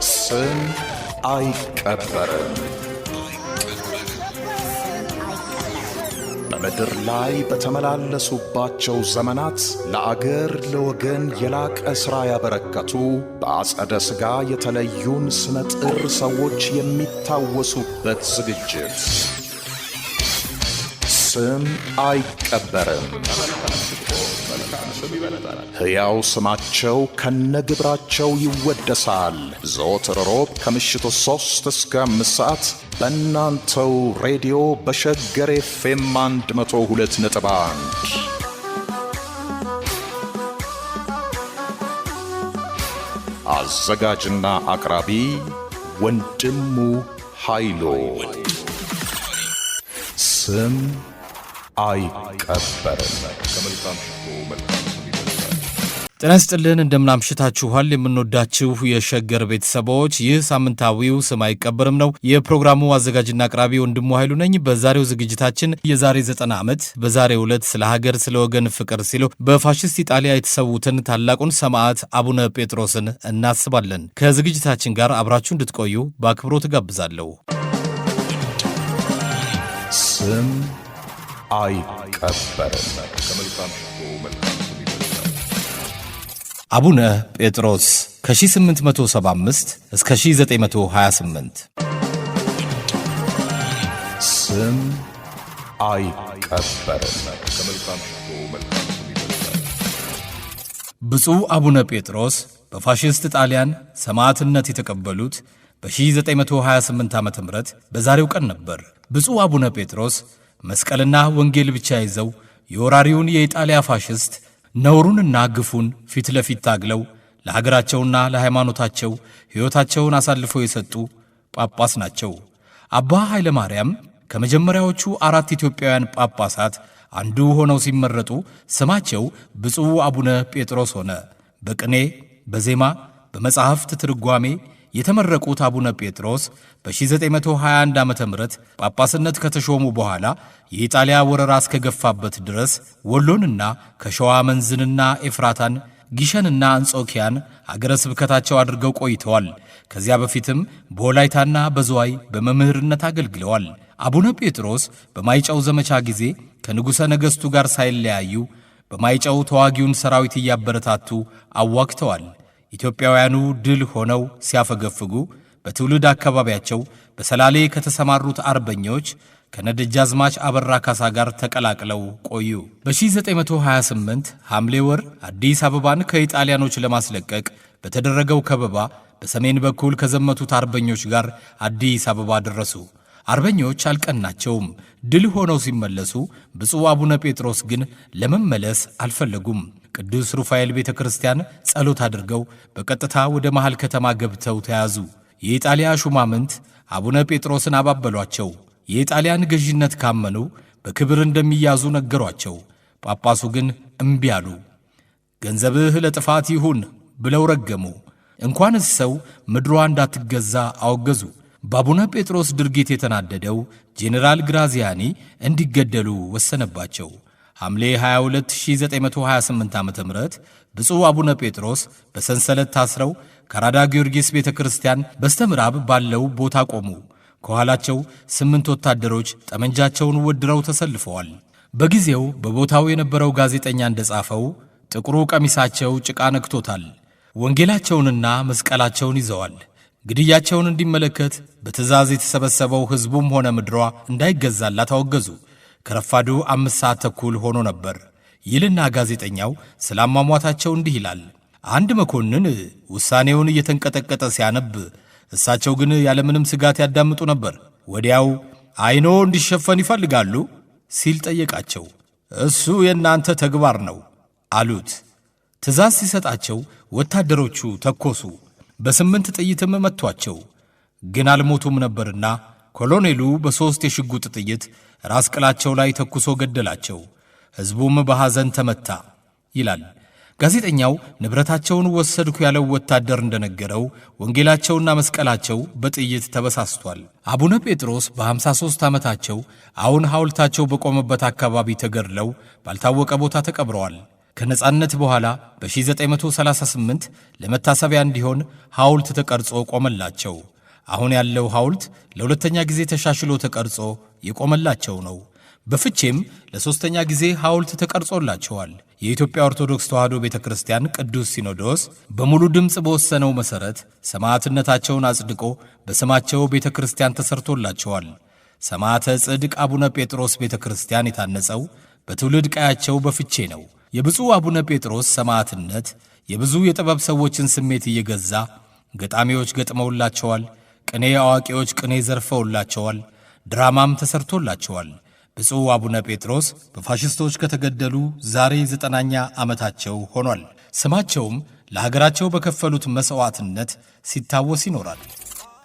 ስም አይቀበርም። በምድር ላይ በተመላለሱባቸው ዘመናት ለአገር ለወገን የላቀ ሥራ ያበረከቱ በአጸደ ሥጋ የተለዩን ስመጥር ሰዎች የሚታወሱበት ዝግጅት ስም አይቀበርም። ሕያው ስማቸው ከነግብራቸው ይወደሳል። ዘወትር ሮብ ከምሽቱ 3 እስከ 5 ሰዓት በእናንተው ሬዲዮ በሸገር ኤፍኤም 102.1 አዘጋጅና አቅራቢ ወንድሙ ኃይሎ። ስም አይቀበርም። ጤና ይስጥልን፣ እንደምናምሽታችኋል የምንወዳችሁ የሸገር ቤተሰቦች። ይህ ሳምንታዊው ስም አይቀበርም ነው። የፕሮግራሙ አዘጋጅና አቅራቢ ወንድሙ ኃይሉ ነኝ። በዛሬው ዝግጅታችን የዛሬ 90 ዓመት በዛሬው ዕለት ስለ ሀገር ስለ ወገን ፍቅር ሲሉ በፋሽስት ኢጣሊያ የተሰዉትን ታላቁን ሰማዕት አቡነ ጴጥሮስን እናስባለን። ከዝግጅታችን ጋር አብራችሁ እንድትቆዩ በአክብሮት ጋብዛለሁ። ስም አይቀበርም። አቡነ ጴጥሮስ ከ1875 እስከ 1928። ስም አይቀበርም። ብፁዕ አቡነ ጴጥሮስ በፋሽስት ጣሊያን ሰማዕትነት የተቀበሉት በ1928 ዓ.ም በዛሬው ቀን ነበር። ብፁዕ አቡነ ጴጥሮስ መስቀልና ወንጌል ብቻ ይዘው የወራሪውን የኢጣሊያ ፋሽስት ነውሩንና ግፉን ፊት ለፊት ታግለው ለሀገራቸውና ለሃይማኖታቸው ሕይወታቸውን አሳልፈው የሰጡ ጳጳስ ናቸው። አባ ኃይለ ማርያም ከመጀመሪያዎቹ 4 ኢትዮጵያውያን ጳጳሳት አንዱ ሆነው ሲመረጡ ስማቸው ብፁዕ አቡነ ጴጥሮስ ሆነ። በቅኔ፣ በዜማ፣ በመጻሕፍት ትርጓሜ የተመረቁት አቡነ ጴጥሮስ በ1921 ዓ.ም ጳጳስነት ከተሾሙ በኋላ የኢጣሊያ ወረራ እስከገፋበት ድረስ ወሎንና ከሸዋ መንዝንና ኤፍራታን፣ ጊሸንና አንጾኪያን አገረ ስብከታቸው አድርገው ቆይተዋል። ከዚያ በፊትም በወላይታና በዝዋይ በመምህርነት አገልግለዋል። አቡነ ጴጥሮስ በማይጨው ዘመቻ ጊዜ ከንጉሠ ነገሥቱ ጋር ሳይለያዩ በማይጨው ተዋጊውን ሰራዊት እያበረታቱ አዋግተዋል። ኢትዮጵያውያኑ ድል ሆነው ሲያፈገፍጉ በትውልድ አካባቢያቸው በሰላሌ ከተሰማሩት አርበኞች ከነደጃዝማች አበራ ካሳ ጋር ተቀላቅለው ቆዩ። በ1928 ሐምሌ ወር አዲስ አበባን ከኢጣሊያኖች ለማስለቀቅ በተደረገው ከበባ በሰሜን በኩል ከዘመቱት አርበኞች ጋር አዲስ አበባ ደረሱ። አርበኞች አልቀናቸውም። ድል ሆነው ሲመለሱ ብፁዕ አቡነ ጴጥሮስ ግን ለመመለስ አልፈለጉም። ቅዱስ ሩፋኤል ቤተ ክርስቲያን ጸሎት አድርገው በቀጥታ ወደ መሃል ከተማ ገብተው ተያዙ። የኢጣሊያ ሹማምንት አቡነ ጴጥሮስን አባበሏቸው። የኢጣሊያን ገዥነት ካመኑ በክብር እንደሚያዙ ነገሯቸው። ጳጳሱ ግን እምቢ አሉ። ገንዘብህ ለጥፋት ይሁን ብለው ረገሙ። እንኳንስ ሰው ምድሯ እንዳትገዛ አወገዙ። በአቡነ ጴጥሮስ ድርጊት የተናደደው ጄኔራል ግራዚያኒ እንዲገደሉ ወሰነባቸው። ሐምሌ 22 1928 ዓ.ም ብፁዕ አቡነ ጴጥሮስ በሰንሰለት ታስረው ከራዳ ጊዮርጊስ ቤተ ክርስቲያን በስተምዕራብ ባለው ቦታ ቆሙ። ከኋላቸው 8 ወታደሮች ጠመንጃቸውን ወድረው ተሰልፈዋል። በጊዜው በቦታው የነበረው ጋዜጠኛ እንደጻፈው ጥቁሩ ቀሚሳቸው ጭቃ ነክቶታል። ወንጌላቸውንና መስቀላቸውን ይዘዋል። ግድያቸውን እንዲመለከት በትእዛዝ የተሰበሰበው ሕዝቡም ሆነ ምድሯ እንዳይገዛላት አወገዙ። ከረፋዱ 5 ሰዓት ተኩል ሆኖ ነበር ይልና ጋዜጠኛው ስለ አሟሟታቸው እንዲህ ይላል። አንድ መኮንን ውሳኔውን እየተንቀጠቀጠ ሲያነብ፣ እሳቸው ግን ያለምንም ስጋት ያዳምጡ ነበር። ወዲያው አይኖ እንዲሸፈን ይፈልጋሉ ሲል ጠየቃቸው። እሱ የእናንተ ተግባር ነው አሉት። ትእዛዝ ሲሰጣቸው ወታደሮቹ ተኮሱ። በ8 ጥይትም መቷቸው። ግን አልሞቱም ነበርና ኮሎኔሉ በ3 የሽጉጥ ጥይት ራስ ቅላቸው ላይ ተኩሶ ገደላቸው። ሕዝቡም በሐዘን ተመታ ይላል ጋዜጠኛው። ንብረታቸውን ወሰድኩ ያለው ወታደር እንደነገረው ወንጌላቸውና መስቀላቸው በጥይት ተበሳስቷል። አቡነ ጴጥሮስ በ53 ዓመታቸው አሁን ሐውልታቸው በቆመበት አካባቢ ተገድለው ባልታወቀ ቦታ ተቀብረዋል። ከነጻነት በኋላ በ1938 ለመታሰቢያ እንዲሆን ሐውልት ተቀርጾ ቆመላቸው። አሁን ያለው ሐውልት ለሁለተኛ ጊዜ ተሻሽሎ ተቀርጾ የቆመላቸው ነው። በፍቼም ለሶስተኛ ጊዜ ሐውልት ተቀርጾላቸዋል። የኢትዮጵያ ኦርቶዶክስ ተዋሕዶ ቤተ ክርስቲያን ቅዱስ ሲኖዶስ በሙሉ ድምፅ በወሰነው መሠረት ሰማዕትነታቸውን አጽድቆ በስማቸው ቤተ ክርስቲያን ተሰርቶላቸዋል። ሰማዕተ ጽድቅ አቡነ ጴጥሮስ ቤተ ክርስቲያን የታነጸው በትውልድ ቀያቸው በፍቼ ነው። የብፁዕ አቡነ ጴጥሮስ ሰማዕትነት የብዙ የጥበብ ሰዎችን ስሜት እየገዛ ገጣሚዎች ገጥመውላቸዋል። ቅኔ አዋቂዎች ቅኔ ዘርፈውላቸዋል። ድራማም ተሰርቶላቸዋል። ብፁዕ አቡነ ጴጥሮስ በፋሽስቶች ከተገደሉ ዛሬ 90ኛ ዓመታቸው ሆኗል። ስማቸውም ለሀገራቸው በከፈሉት መሥዋዕትነት ሲታወስ ይኖራል።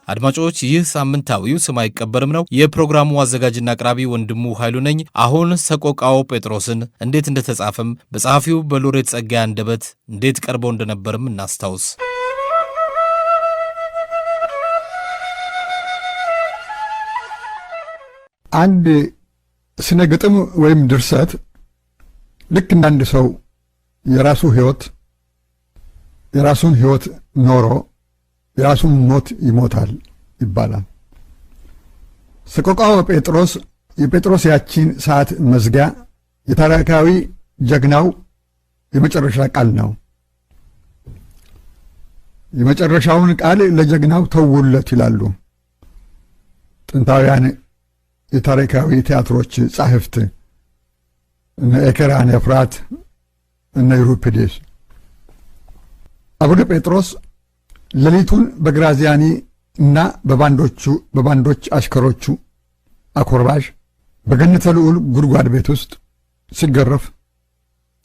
አድማጮች፣ ይህ ሳምንታዊው ስም አይቀበርም ነው። የፕሮግራሙ አዘጋጅና አቅራቢ ወንድሙ ኃይሉ ነኝ። አሁን ሰቆቃወ ጴጥሮስን እንዴት እንደተጻፈም በጸሐፊው በሎሬት ጸጋዬ አንደበት እንዴት ቀርበው እንደነበርም እናስታውስ። አንድ ስነ ግጥም ወይም ድርሰት ልክ እንዳንድ ሰው የራሱን ሕይወት ኖሮ የራሱን ሞት ይሞታል ይባላል። ሰቆቃወ ጴጥሮስ የጴጥሮስ ያቺን ሰዓት መዝጊያ የታሪካዊ ጀግናው የመጨረሻ ቃል ነው። የመጨረሻውን ቃል ለጀግናው ተውለት ይላሉ ጥንታውያን የታሪካዊ ቲያትሮች ጻሕፍት እነ ኤኬራን ኤፍራት እነ ዩሪፒዴስ። አቡነ ጴጥሮስ ሌሊቱን በግራዚያኒ እና በባንዶች አሽከሮቹ አኮርባዥ በገነተ ልዑል ጉድጓድ ቤት ውስጥ ሲገረፍ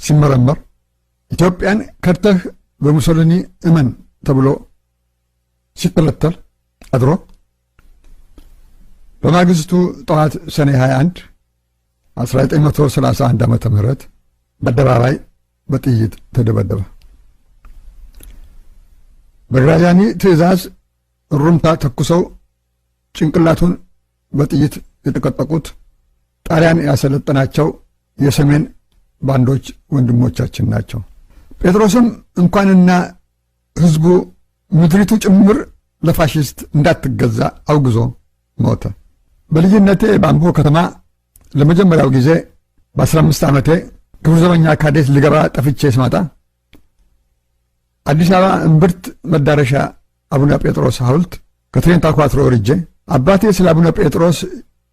ሲመረመር ኢትዮጵያን ከድተህ በሙሶሊኒ እመን ተብሎ ሲተለተል አድሮ በማግስቱ ጠዋት ሰኔ 21 1931 ዓመተ ምህረት በአደባባይ በጥይት ተደበደበ። በግራዚያኒ ትእዛዝ ሩምታ ተኩሰው ጭንቅላቱን በጥይት የተቀጠቁት ጣሊያን ያሰለጠናቸው የሰሜን ባንዶች ወንድሞቻችን ናቸው። ጴጥሮስም እንኳንና ሕዝቡ ምድሪቱ ጭምር ለፋሽስት እንዳትገዛ አውግዞ ሞተ። በልጅነቴ በአምቦ ከተማ ለመጀመሪያው ጊዜ በ15 ዓመቴ ክቡር ዘበኛ ካዴት ልገባ ጠፍቼ ስማጣ አዲስ አበባ እምብርት መዳረሻ አቡነ ጴጥሮስ ሐውልት ከትሬን ታኳትሮ ወርጄ አባቴ ስለ አቡነ ጴጥሮስ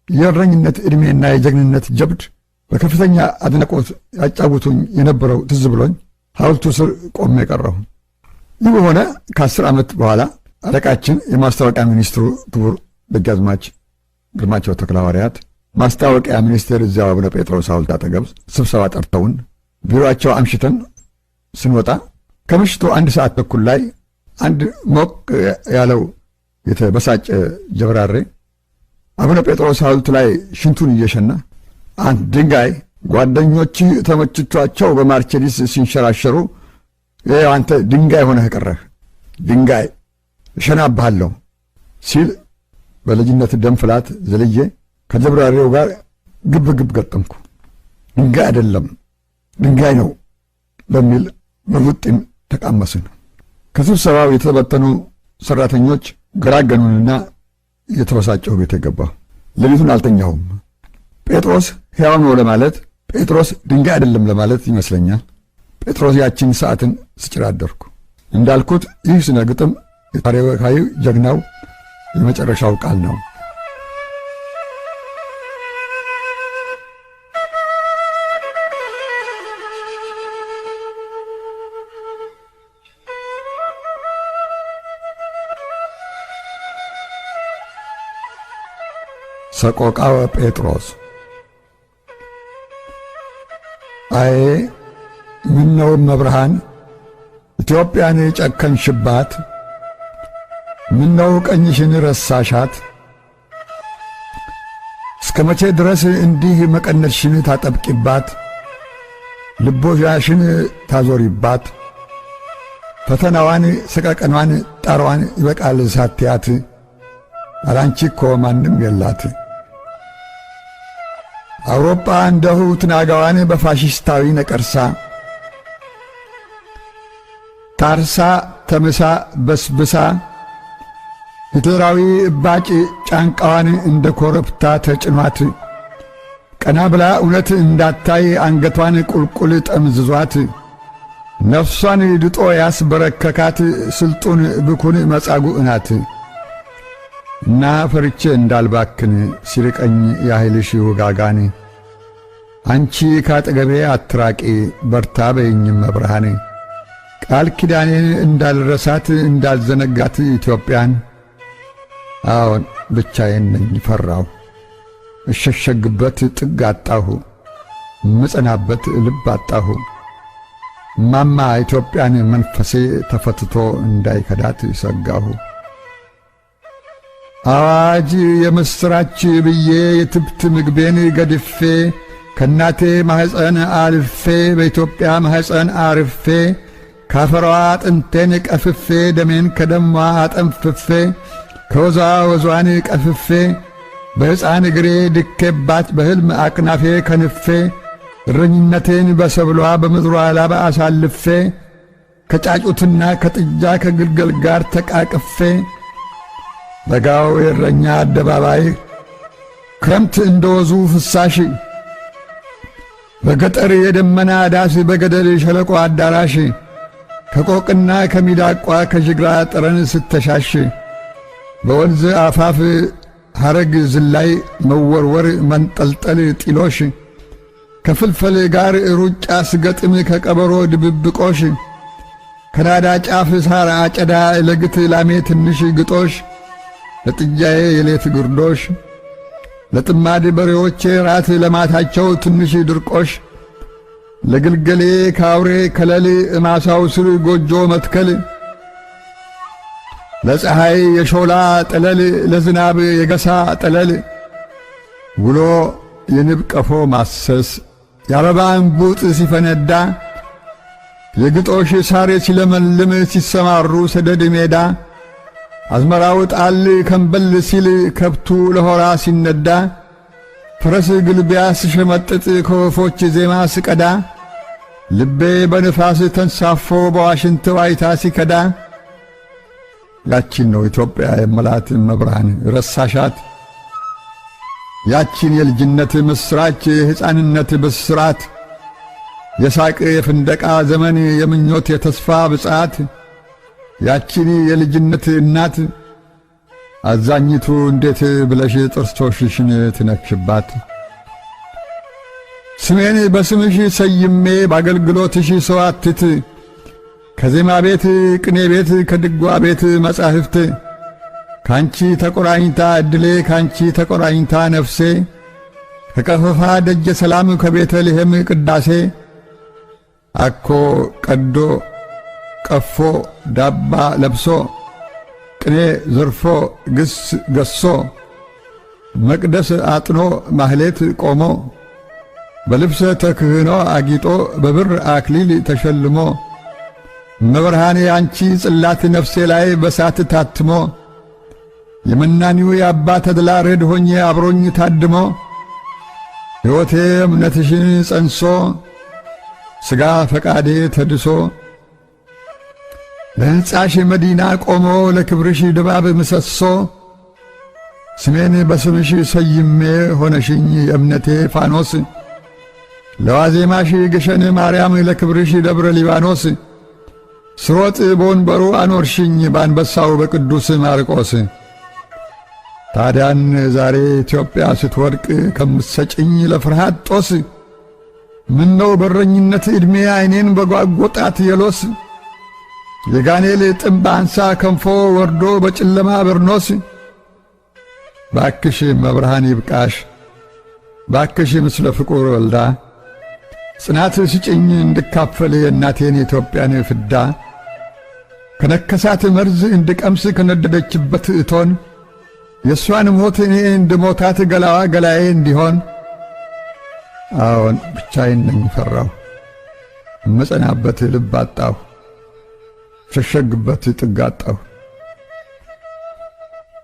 የእረኝነት ዕድሜና የጀግንነት ጀብድ በከፍተኛ አድናቆት ያጫውቱኝ የነበረው ትዝ ብሎኝ ሐውልቱ ስር ቆሜ ቀረሁ። ይህ በሆነ ከ10 ዓመት በኋላ አለቃችን የማስታወቂያ ሚኒስትሩ ክቡር ደጃዝማች ግርማቸው ተክለሐዋርያት ማስታወቂያ ሚኒስቴር እዚያው አቡነ ጴጥሮስ ሐውልት አጠገብ ስብሰባ ጠርተውን ቢሮአቸው አምሽተን ስንወጣ ከምሽቱ 1 ሰዓት ተኩል ላይ አንድ ሞቅ ያለው የተበሳጨ ጀብራሬ አቡነ ጴጥሮስ ሐውልት ላይ ሽንቱን እየሸና አንድ ድንጋይ ጓደኞች ተመችቷቸው በማርቸዲስ ሲንሸራሸሩ አንተ ድንጋይ ሆነህ ቀረህ፣ ድንጋይ እሸናብሃለሁ ሲል በልጅነት ደም ፍላት ዘልዬ ከጀብራሬው ጋር ግብ ገጠምኩ። ድንጋይ አይደለም ድንጋይ ነው በሚል በውጥን ተቃመስን። ከስብሰባው የተበተኑ ሰራተኞች ገራገኑንና የተበሳጨው ቤት ገባሁ። ሌሊቱን አልተኛሁም። ጴጥሮስ ሕያው ነው ለማለት ጴጥሮስ ድንጋይ አይደለም ለማለት ይመስለኛል። ጴጥሮስ ያቺን ሰዓትን ስጭር አደርኩ። እንዳልኩት ይህ ስነ ግጥም የታሪካዊ ጀግናው የመጨረሻው ቃል ነው። ሰቆቃወ ጴጥሮስ። አይ ምነው መብርሃን ኢትዮጵያን ጨከንሽባት፣ ምነው ቀኝሽን ረሳሻት፣ እስከ መቼ ድረስ እንዲህ መቀነትሽን ታጠብቂባት፣ ልቦሻሽን ታዞሪባት፣ ፈተናዋን ሰቀቀኗን ጣሯን ይበቃል ሳትያት፣ አላንቺ እኮ ማንም የላት። አውሮፓ እንደሁ ትናጋዋን በፋሽስታዊ ነቀርሳ ታርሳ ተምሳ በስብሳ ሂትለራዊ እባጭ ጫንቃዋን እንደ ኮረብታ ተጭኗት ቀና ብላ እውነት እንዳታይ አንገቷን ቁልቁል ጠምዝዟት ነፍሷን ድጦ ያስበረከካት ስልጡን ብኩን መጻጉዕ ናት። እና ፈርቼ እንዳልባክን ሲርቀኝ ያህልሽ ውጋጋን አንቺ ካጠገቤ አትራቂ በርታ በይኝም መብርሃን ቃል ኪዳኔን እንዳልረሳት እንዳልዘነጋት ኢትዮጵያን አዎን ብቻዬን ነኝ ፈራሁ እሸሸግበት ጥግ አጣሁ ምጸናበት ልብ አጣሁ ማማ ኢትዮጵያን መንፈሴ ተፈትቶ እንዳይከዳት ሰጋሁ። አዋጅ የምስራች ብዬ የትብት ምግቤን ገድፌ ከናቴ ማህፀን አልፌ በኢትዮጵያ ማህፀን አርፌ ካፈሯ አጥንቴን ቀፍፌ ደሜን ከደሟ አጠንፍፌ ከወዟ ወዟን ቀፍፌ በሕፃን እግሬ ድኬባት በሕልም አቅናፌ ከንፌ እረኝነቴን በሰብሏ በምድሯ ላባ አሳልፌ ከጫጩትና ከጥጃ ከግልገል ጋር ተቃቅፌ በጋው የእረኛ አደባባይ ክረምት እንደወዙ ፍሳሽ በገጠር የደመና ዳስ በገደል ሸለቆ አዳራሽ ከቆቅና ከሚዳቋ ከጅግራ ጠረን ስተሻሽ በወንዝ አፋፍ ሐረግ ዝላይ መወርወር መንጠልጠል ጢሎሽ ከፍልፈል ጋር ሩጫ ስገጥም ከቀበሮ ድብብቆሽ ከናዳ ጫፍ ሳር አጨዳ ለግት ላሜ ትንሽ ግጦሽ ለጥጃዬ የሌት ግርዶሽ ለጥማድ በሬዎቼ ራት ለማታቸው ትንሽ ድርቆሽ ለግልገሌ ካውሬ ከለል እማሳው ስር ጎጆ መትከል ለፀሐይ የሾላ ጠለል ለዝናብ የገሳ ጠለል ውሎ የንብ ቀፎ ማሰስ የአበባ እንቡጥ ሲፈነዳ የግጦሽ ሳር ሲለመልም ሲሰማሩ ሰደድ ሜዳ አዝመራው ጣል ከንበል ሲል ከብቱ ለሆራ ሲነዳ ፈረስ ግልቢያ ስሸመጥጥ ከወፎች ዜማ ስቀዳ ልቤ በንፋስ ተንሳፎ በዋሽንት ዋይታ ሲከዳ ያቺን ነው ኢትዮጵያ የመላት መብርሃን ረሳሻት ያቺን የልጅነት ምስራች የሕፃንነት ብስራት የሳቅ የፍንደቃ ዘመን የምኞት የተስፋ ብጻት ያቺን የልጅነት እናት አዛኝቱ እንዴት ብለሽ ጥርሶችሽን ትነክሽባት ስሜን በስምሽ ሰይሜ በአገልግሎትሽ ሰዋትት ከዜማ ቤት ቅኔ ቤት ከድጓ ቤት መጻሕፍት ካንቺ ተቆራኝታ ዕድሌ ካንቺ ተቆራኝታ ነፍሴ ከቀፈፋ ደጀ ሰላም ከቤተልሔም ቅዳሴ አኮ ቀዶ ቀፎ ዳባ ለብሶ ቅኔ ዘርፎ ግስ ገሶ መቅደስ አጥኖ ማህሌት ቆሞ በልብሰ ተክህኖ አጊጦ በብር አክሊል ተሸልሞ መብርሃኔ አንቺ ጽላት ነፍሴ ላይ በሳት ታትሞ የመናኒው የአባ ተድላ ረድ ሆኜ አብሮኝ ታድሞ ሕይወቴ እምነትሽን ጸንሶ ሥጋ ፈቃዴ ተድሶ ለሕንጻሽ መዲና ቆሞ ለክብርሽ ድባብ ምሰሶ ስሜን በስምሽ ሰይሜ ሆነሽኝ የእምነቴ ፋኖስ ለዋዜማሽ ግሸን ማርያም ለክብርሽ ደብረ ሊባኖስ ስሮጥ በወንበሩ አኖርሽኝ በአንበሳው በቅዱስ ማርቆስ ታዲያን ዛሬ ኢትዮጵያ ስትወድቅ ከምትሰጭኝ ለፍርሃት ጦስ ምነው በረኝነት ዕድሜ ዓይኔን በጓጎጣት የሎስ የጋኔል ጥምብ አንሳ ከንፎ ወርዶ በጨለማ በርኖስ ባክሽ መብርሃን ይብቃሽ ባክሽ ምስለ ፍቁር ወልዳ ጽናት ስጭኝ እንድካፈል የእናቴን የኢትዮጵያን ፍዳ ከነከሳት መርዝ እንድቀምስ ከነደደችበት እቶን የእሷን ሞት እኔ እንድሞታት ገላዋ ገላዬ እንዲሆን አዎን ብቻዬን ነኝ ፈራሁ እመጸናበት ልብ አጣሁ ሸሸግበት ጥግ አጣሁ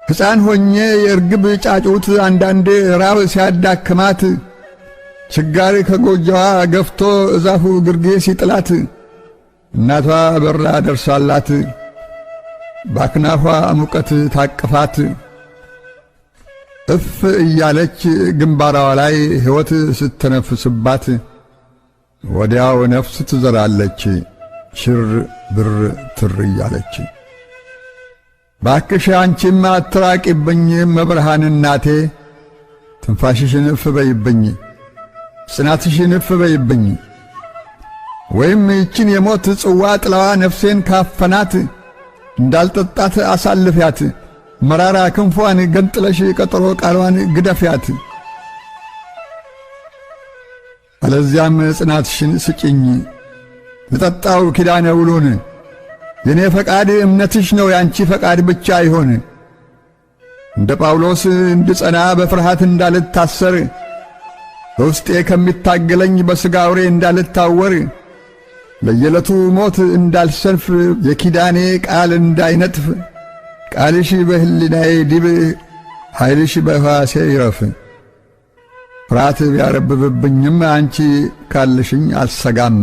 ሕፃን ሆኜ የርግብ ጫጩት አንዳንዴ ራብ ሲያዳክማት ችጋር ከጎጆዋ ገፍቶ እዛፉ ግርጌ ሲጥላት እናቷ በራ ደርሳላት ባክናፏ ሙቀት ታቅፋት እፍ እያለች ግንባራዋ ላይ ሕይወት ስትነፍስባት ወዲያው ነፍስ ትዘራለች ሽር ብር ትር እያለች። ባክሽ አንቺም አትራቂብኝ መብርሃን እናቴ ትንፋሽሽን እፍ በይብኝ ጽናትሽን እፍ በይብኝ ወይም ይችን የሞት ጽዋ ጥላዋ ነፍሴን ካፈናት እንዳልጠጣት አሳልፊያት መራራ ክንፏን ገንጥለሽ ቀጠሮ ቃሏን ግደፊያት። አለዚያም ጽናትሽን ስጭኝ ልጠጣው ኪዳነ ውሉን የኔ ፈቃድ እምነትሽ ነው ያንቺ ፈቃድ ብቻ ይሆን። እንደ ጳውሎስ እንድጸና በፍርሃት እንዳልታሰር በውስጤ ከሚታገለኝ በሥጋ አውሬ እንዳልታወር ለየለቱ ሞት እንዳልሰንፍ የኪዳኔ ቃል እንዳይነጥፍ ቃልሽ በሕሊናዬ ዲብ ኃይልሽ በሕዋሴ ይረፍ። ፍርሃት ቢያረብብብኝም አንቺ ካልሽኝ አልሰጋም።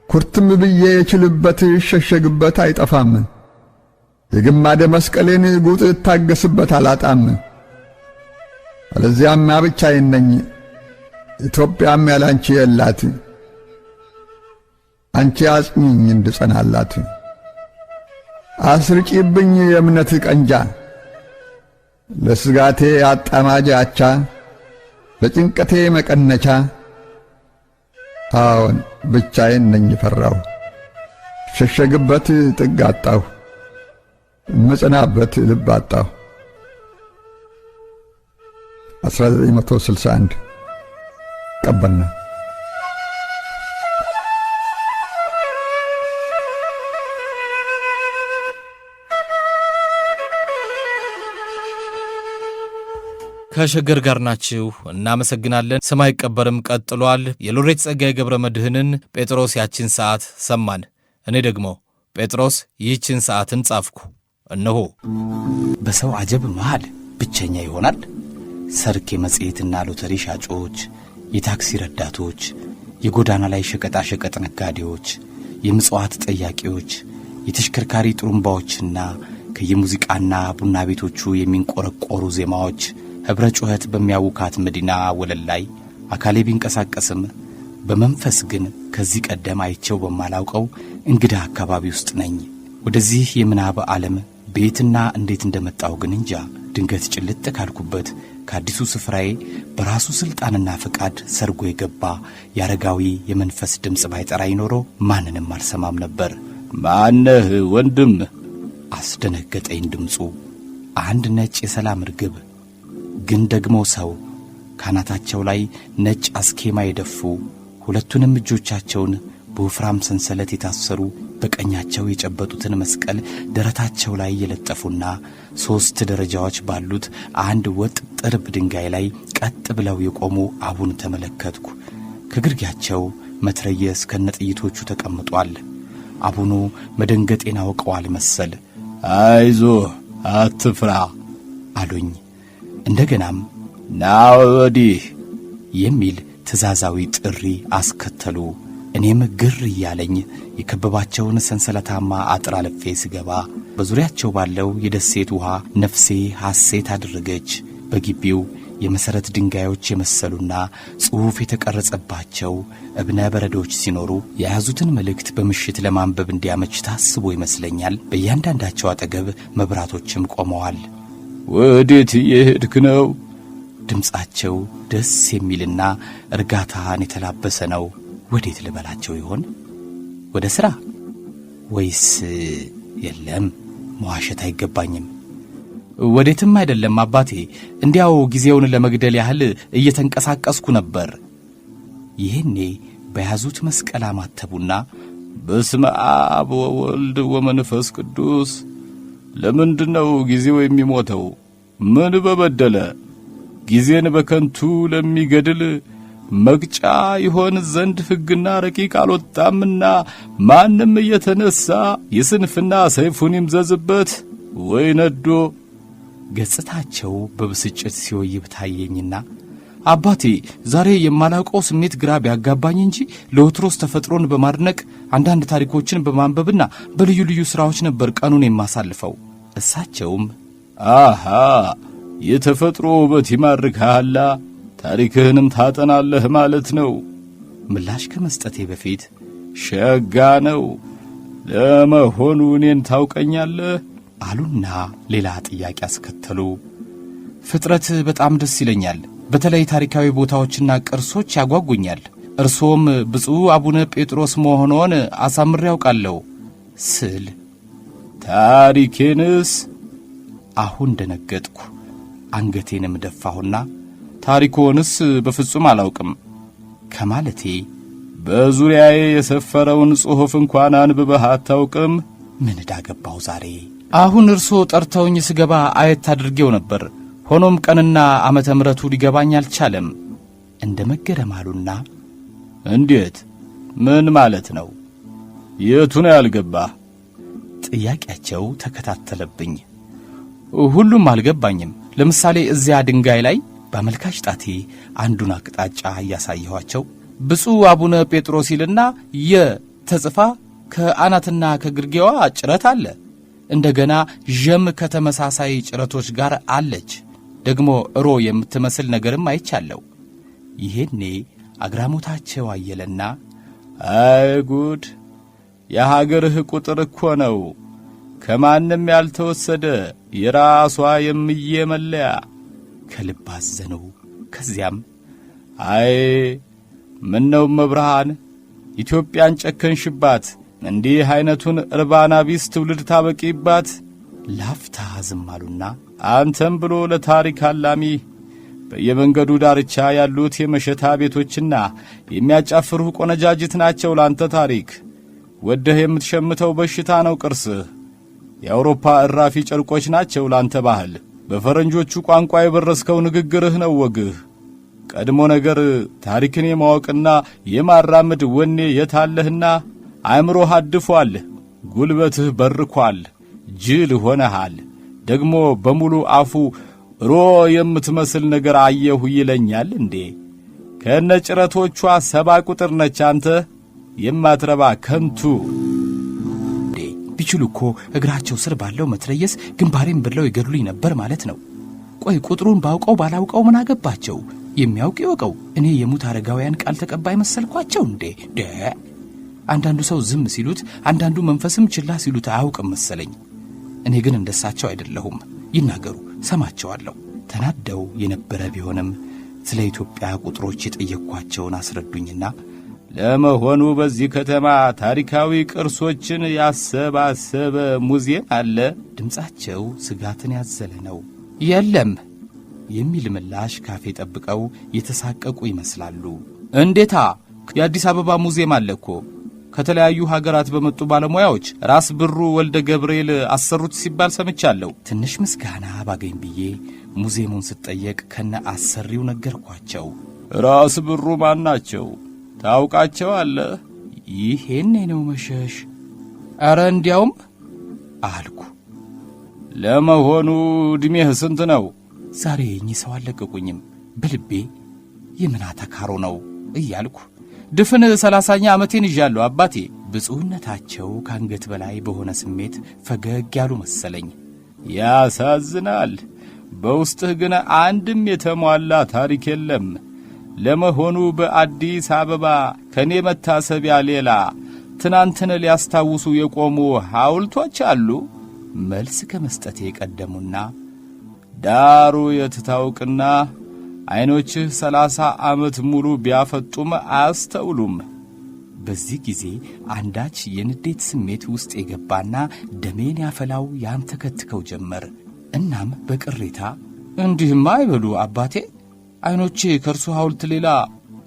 ኩርትም ብዬ የችልበት ይሸሸግበት አይጠፋም። የግማደ መስቀሌን ጉጥ እታገስበት አላጣም። አለዚያማ ብቻዬን ነኝ ኢትዮጵያም ያላንቺ የላት። አንቺ አጽኚኝ እንድጸናላት አስርጪብኝ የእምነት ቀንጃ ለስጋቴ አጣማጅ አቻ ለጭንቀቴ መቀነቻ። አዎን ብቻዬን ነኝ ፈራሁ ሸሸግበት ጥግ አጣሁ መጽናበት ልብ አጣሁ። 1961 ቀበና። ከሸገር ጋር ናችሁ። እናመሰግናለን። ሰማይ ቀበርም ቀጥሏል። የሎሬት ጸጋዬ ገብረ መድኅንን ጴጥሮስ ያችን ሰዓት ሰማን። እኔ ደግሞ ጴጥሮስ ይህችን ሰዓትን ጻፍኩ። እነሆ በሰው አጀብ መሃል ብቸኛ ይሆናል። ሰርክ የመጽሔትና ሎተሪ ሻጮች፣ የታክሲ ረዳቶች፣ የጎዳና ላይ ሸቀጣ ሸቀጥ ነጋዴዎች፣ የምጽዋት ጠያቂዎች፣ የተሽከርካሪ ጥሩምባዎችና ከየሙዚቃና ቡና ቤቶቹ የሚንቆረቆሩ ዜማዎች ኅብረ ጩኸት በሚያውካት መዲና ወለል ላይ አካሌ ቢንቀሳቀስም በመንፈስ ግን ከዚህ ቀደም አይቼው በማላውቀው እንግዳ አካባቢ ውስጥ ነኝ። ወደዚህ የምናብ ዓለም ቤትና እንዴት እንደመጣሁ ግን እንጃ። ድንገት ጭልጥ ካልኩበት ከአዲሱ ስፍራዬ በራሱ ሥልጣንና ፈቃድ ሰርጎ የገባ ያረጋዊ የመንፈስ ድምፅ ባይጠራኝ ኖሮ ማንንም አልሰማም ነበር። ማነህ ወንድም? አስደነገጠኝ ድምፁ። አንድ ነጭ የሰላም ርግብ ግን ደግሞ ሰው ካናታቸው ላይ ነጭ አስኬማ የደፉ ሁለቱንም እጆቻቸውን በወፍራም ሰንሰለት የታሰሩ በቀኛቸው የጨበጡትን መስቀል ደረታቸው ላይ የለጠፉና 3 ደረጃዎች ባሉት አንድ ወጥ ጥርብ ድንጋይ ላይ ቀጥ ብለው የቆሙ አቡን ተመለከትኩ። ከግርጌያቸው መትረየስ ከነጥይቶቹ ተቀምጧል። አቡኑ መደንገጤን አውቀዋል መሰል። አይዞህ አትፍራ አሉኝ። እንደገናም ና ወዲህ የሚል ትእዛዛዊ ጥሪ አስከተሉ። እኔም ግር እያለኝ የከበባቸውን ሰንሰለታማ አጥር አልፌ ስገባ በዙሪያቸው ባለው የደሴት ውሃ ነፍሴ ሐሴት አደረገች። በግቢው የመሠረት ድንጋዮች የመሰሉና ጽሑፍ የተቀረጸባቸው እብነ በረዶች ሲኖሩ የያዙትን መልእክት በምሽት ለማንበብ እንዲያመች ታስቦ ይመስለኛል። በእያንዳንዳቸው አጠገብ መብራቶችም ቆመዋል። ወዴት እየሄድክ ነው? ድምፃቸው ደስ የሚልና እርጋታን የተላበሰ ነው። ወዴት ልበላቸው ይሆን? ወደ ሥራ ወይስ? የለም መዋሸት አይገባኝም። ወዴትም አይደለም አባቴ፣ እንዲያው ጊዜውን ለመግደል ያህል እየተንቀሳቀስኩ ነበር። ይሄኔ በያዙት መስቀል አማተቡና በስመ አብ ወወልድ ወመንፈስ ቅዱስ። ለምንድነው ጊዜው የሚሞተው? ምን በበደለ? ጊዜን በከንቱ ለሚገድል መቅጫ ይሆን ዘንድ ሕግና ረቂቅ አልወጣምና ማንም እየተነሳ የስንፍና ሰይፉን ይምዘዝበት ወይ ነዶ። ገጽታቸው በብስጭት ሲወይብ ታየኝና አባቴ ዛሬ የማላውቀው ስሜት ግራ ቢያጋባኝ እንጂ ለወትሮስ ተፈጥሮን በማድነቅ አንዳንድ ታሪኮችን በማንበብና በልዩ ልዩ ሥራዎች ነበር ቀኑን የማሳልፈው። እሳቸውም አሃ የተፈጥሮ ውበት ይማርክሃላ፣ ታሪክህንም ታጠናለህ ማለት ነው። ምላሽ ከመስጠቴ በፊት ሸጋ ነው። ለመሆኑ እኔን ታውቀኛለህ? አሉና ሌላ ጥያቄ አስከተሉ። ፍጥረት በጣም ደስ ይለኛል። በተለይ ታሪካዊ ቦታዎችና ቅርሶች ያጓጉኛል። እርሶም ብፁዕ አቡነ ጴጥሮስ መሆኖን አሳምሬ ያውቃለሁ ስል ታሪኬንስ? አሁን ደነገጥኩ። አንገቴንም ደፋሁና ታሪኮንስ በፍጹም አላውቅም ከማለቴ በዙሪያዬ የሰፈረውን ጽሑፍ እንኳን አንብበህ አታውቅም? ምን ዳገባው ዛሬ? አሁን እርሶ ጠርተውኝ ስገባ አየት አድርጌው ነበር። ሆኖም ቀንና ዓመተ ምሕረቱ ሊገባኝ አልቻለም። እንደ መገረም አሉና እንዴት? ምን ማለት ነው? የቱ ነው ያልገባህ? ጥያቄያቸው ተከታተለብኝ። ሁሉም አልገባኝም። ለምሳሌ እዚያ ድንጋይ ላይ በአመልካች ጣቴ አንዱን አቅጣጫ እያሳየኋቸው ብፁዕ አቡነ ጴጥሮስ ይልና የተጽፋ ከአናትና ከግርጌዋ ጭረት አለ። እንደገና ዠም ከተመሳሳይ ጭረቶች ጋር አለች። ደግሞ ሮ የምትመስል ነገርም አይቻለሁ። ይሄኔ አግራሞታቸው አየለና አይ ጉድ! የሀገርህ ቁጥር እኮ ነው፣ ከማንም ያልተወሰደ የራሷ የምዬ መለያ። ከልብ አዘነው። ከዚያም አይ ምነው መብርሃን ኢትዮጵያን ጨከንሽባት፣ እንዲህ አይነቱን እርባና ቢስ ትውልድ ታበቂባት። ላፍታ ዝም አሉና አንተም ብሎ ለታሪክ አላሚ በየመንገዱ ዳርቻ ያሉት የመሸታ ቤቶችና የሚያጫፍሩህ ቆነጃጅት ናቸው ላንተ ታሪክ። ወደህ የምትሸምተው በሽታ ነው ቅርስህ። የአውሮፓ እራፊ ጨርቆች ናቸው ላንተ ባህል። በፈረንጆቹ ቋንቋ የበረስከው ንግግርህ ነው ወግህ። ቀድሞ ነገር ታሪክን የማወቅና የማራመድ ወኔ የታለህና አእምሮህ አድፏል፣ ጉልበትህ በርኳል፣ ጅል ሆነሃል። ደግሞ በሙሉ አፉ ሮ የምትመስል ነገር አየሁ ይለኛል እንዴ? ከነጭረቶቿ 70 ቁጥር ነች አንተ የማትረባ ከንቱ። እንዴ ቢችሉ እኮ እግራቸው ስር ባለው መትረየስ ግንባሬን ብለው ይገድሉኝ ነበር ማለት ነው። ቆይ ቁጥሩን ባውቀው ባላውቀው ምን አገባቸው? የሚያውቅ ይወቀው። እኔ የሙት አረጋውያን ቃል ተቀባይ መሰልኳቸው እንዴ? አንዳንዱ ሰው ዝም ሲሉት፣ አንዳንዱ መንፈስም ችላ ሲሉት አያውቅም መሰለኝ። እኔ ግን እንደሳቸው አይደለሁም። ይናገሩ፣ ሰማቸዋለሁ። ተናደው የነበረ ቢሆንም ስለ ኢትዮጵያ ቁጥሮች የጠየቅኳቸውን አስረዱኝና ለመሆኑ በዚህ ከተማ ታሪካዊ ቅርሶችን ያሰባሰበ ሙዚየም አለ? ድምፃቸው ስጋትን ያዘለ ነው። የለም የሚል ምላሽ ካፌ ጠብቀው የተሳቀቁ ይመስላሉ። እንዴታ! የአዲስ አበባ ሙዚየም አለ እኮ። ከተለያዩ ሀገራት በመጡ ባለሙያዎች ራስ ብሩ ወልደ ገብርኤል አሰሩት ሲባል ሰምቻለሁ። ትንሽ ምስጋና ባገኝ ብዬ ሙዚየሙን ስጠየቅ ከነ አሰሪው ነገርኳቸው። ራስ ብሩ ማን ናቸው? ታውቃቸው አለ? ይሄን ነው መሸሽ። አረ እንዲያውም አልኩ። ለመሆኑ ዕድሜህ ስንት ነው? ዛሬ እኚህ ሰው አልለቀቁኝም። በልቤ የምን አተካሮ ነው እያልኩ ድፍን 30ኛ ዓመቴን ይዣለሁ አባቴ። ብፁዕነታቸው ከአንገት በላይ በሆነ ስሜት ፈገግ ያሉ መሰለኝ። ያሳዝናል። በውስጥህ ግን አንድም የተሟላ ታሪክ የለም። ለመሆኑ በአዲስ አበባ ከኔ መታሰቢያ ሌላ ትናንትን ሊያስታውሱ የቆሙ ሐውልቶች አሉ? መልስ ከመስጠቴ ቀደሙና ዳሩ የትታውቅና ዐይኖችህ 30 ዓመት ሙሉ ቢያፈጡም አያስተውሉም። በዚህ ጊዜ አንዳች የንዴት ስሜት ውስጥ የገባና ደሜን ያፈላው ያንተከትከው ጀመር። እናም በቅሬታ እንዲህማ አይበሉ አባቴ፣ ዐይኖቼ ከእርሱ ሐውልት ሌላ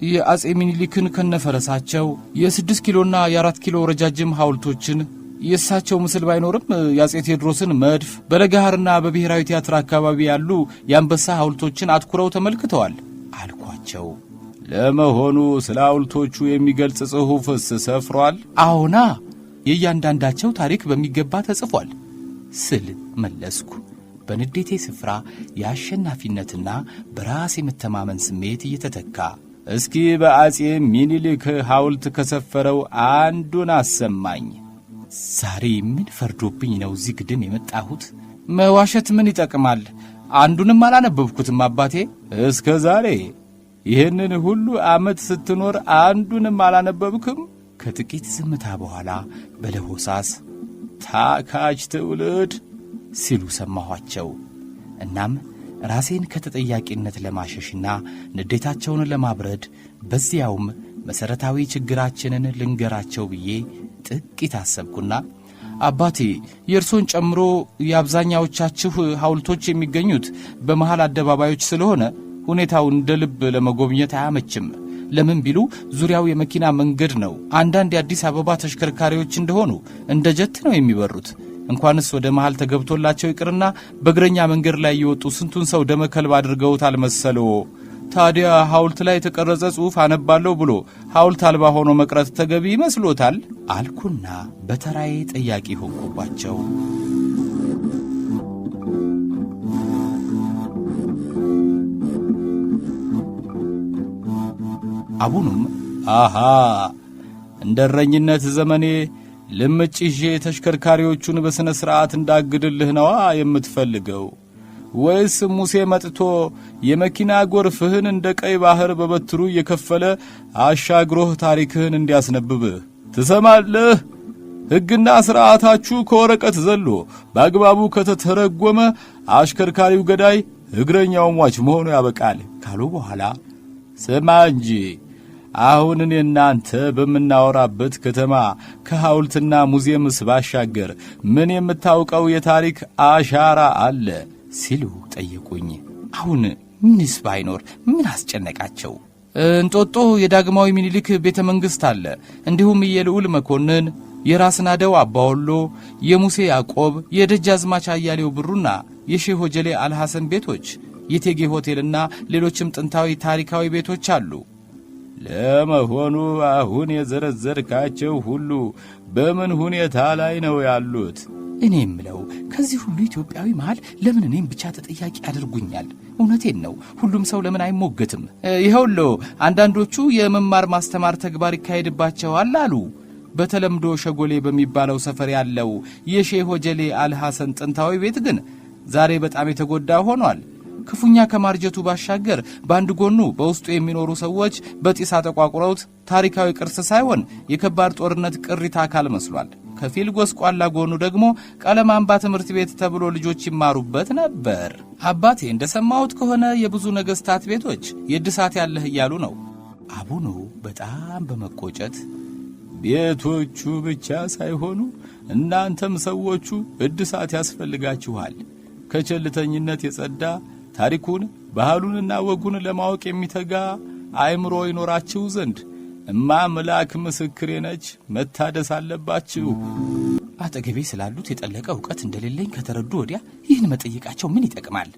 የአጼ ሚኒሊክን ከነፈረሳቸው የ6 ኪሎና የ4 ኪሎ ረጃጅም ሐውልቶችን የእሳቸው ምስል ባይኖርም የአጼ ቴዎድሮስን መድፍ በለጋሃርና በብሔራዊ ቲያትር አካባቢ ያሉ የአንበሳ ሐውልቶችን አትኩረው ተመልክተዋል አልኳቸው። ለመሆኑ ስለ ሐውልቶቹ የሚገልጽ ጽሑፍስ ሰፍሯል? አዎና፣ የእያንዳንዳቸው ታሪክ በሚገባ ተጽፏል ስል መለስኩ። በንዴቴ ስፍራ የአሸናፊነትና በራስ የመተማመን ስሜት እየተተካ እስኪ በአጼ ሚኒሊክ ሐውልት ከሰፈረው አንዱን አሰማኝ። ዛሬ ምን ፈርዶብኝ ነው እዚህ ግድም የመጣሁት? መዋሸት ምን ይጠቅማል? አንዱንም አላነበብኩትም አባቴ። እስከ ዛሬ ይህንን ሁሉ ዓመት ስትኖር አንዱንም አላነበብክም? ከጥቂት ዝምታ በኋላ በለሆሳስ ታካች ትውልድ ሲሉ ሰማኋቸው። እናም ራሴን ከተጠያቂነት ለማሸሽና ንዴታቸውን ለማብረድ በዚያውም መሠረታዊ ችግራችንን ልንገራቸው ብዬ ጥቂት አሰብኩና አባቴ የእርሶን ጨምሮ የአብዛኛዎቻችሁ ሐውልቶች የሚገኙት በመሃል አደባባዮች ስለሆነ ሁኔታውን እንደ ልብ ለመጎብኘት አያመችም። ለምን ቢሉ ዙሪያው የመኪና መንገድ ነው። አንዳንድ የአዲስ አበባ ተሽከርካሪዎች እንደሆኑ እንደ ጀት ነው የሚበሩት። እንኳንስ ወደ መሃል ተገብቶላቸው ይቅርና በእግረኛ መንገድ ላይ የወጡ ስንቱን ሰው ደመከልብ አድርገውታል መሰለው። ታዲያ ሐውልት ላይ የተቀረጸ ጽሑፍ አነባለሁ ብሎ ሐውልት አልባ ሆኖ መቅረት ተገቢ ይመስሎታል? አልኩና በተራዬ ጠያቂ ሆንኩባቸው። አቡኑም አሃ እንደ እረኝነት ዘመኔ ልምጭ ይዤ ተሽከርካሪዎቹን በሥነ ሥርዓት እንዳግድልህ ነዋ የምትፈልገው? ወይስ ሙሴ መጥቶ የመኪና ጎርፍህን እንደ ቀይ ባሕር በበትሩ እየከፈለ አሻግሮህ ታሪክህን እንዲያስነብብህ? ትሰማለህ? ሕግና ሥርዓታችሁ ከወረቀት ዘሎ በአግባቡ ከተተረጎመ አሽከርካሪው ገዳይ፣ እግረኛው ሟች መሆኑ ያበቃል ካሉ በኋላ ስማ እንጂ አሁን እኔ እናንተ በምናወራበት ከተማ ከሐውልትና ሙዚየምስ ባሻገር ምን የምታውቀው የታሪክ አሻራ አለ ሲሉ ጠየቁኝ። አሁን ምንስ ባይኖር ምን አስጨነቃቸው? እንጦጦ የዳግማዊ ሚኒሊክ ቤተ መንግሥት አለ። እንዲሁም የልዑል መኮንን፣ የራስናደው አባወሎ፣ የሙሴ ያዕቆብ፣ የደጃዝማች አያሌው ብሩና የሼህ ሆጀሌ አልሐሰን ቤቶች፣ የቴጌ ሆቴልና ሌሎችም ጥንታዊ ታሪካዊ ቤቶች አሉ። ለመሆኑ አሁን የዘረዘርካቸው ሁሉ በምን ሁኔታ ላይ ነው ያሉት? እኔ የምለው ከዚህ ሁሉ ኢትዮጵያዊ መሃል ለምን እኔም ብቻ ተጠያቂ ያደርጉኛል? እውነቴን ነው። ሁሉም ሰው ለምን አይሞገትም? ይኸውልዎ አንዳንዶቹ የመማር ማስተማር ተግባር ይካሄድባቸዋል አሉ። በተለምዶ ሸጎሌ በሚባለው ሰፈር ያለው የሼህ ሆጀሌ አልሐሰን ጥንታዊ ቤት ግን ዛሬ በጣም የተጎዳ ሆኗል። ክፉኛ ከማርጀቱ ባሻገር በአንድ ጎኑ በውስጡ የሚኖሩ ሰዎች በጢስ ተቋቁረውት ታሪካዊ ቅርስ ሳይሆን የከባድ ጦርነት ቅሪታ አካል መስሏል። ከፊል ጎስቋላ ጎኑ ደግሞ ቀለም አምባ ትምህርት ቤት ተብሎ ልጆች ይማሩበት ነበር። አባቴ እንደሰማሁት ከሆነ የብዙ ነገሥታት ቤቶች የእድሳት ያለህ እያሉ ነው። አቡኑ በጣም በመቆጨት ቤቶቹ ብቻ ሳይሆኑ እናንተም ሰዎቹ እድሳት ያስፈልጋችኋል። ከቸልተኝነት የጸዳ ታሪኩን ባህሉንና ወጉን ለማወቅ የሚተጋ አእምሮ ይኖራችሁ ዘንድ እማምላክ ምስክሬ ነች፣ መታደስ አለባችሁ። አጠገቤ ስላሉት የጠለቀ ዕውቀት እንደሌለኝ ከተረዱ ወዲያ ይህን መጠየቃቸው ምን ይጠቅማል?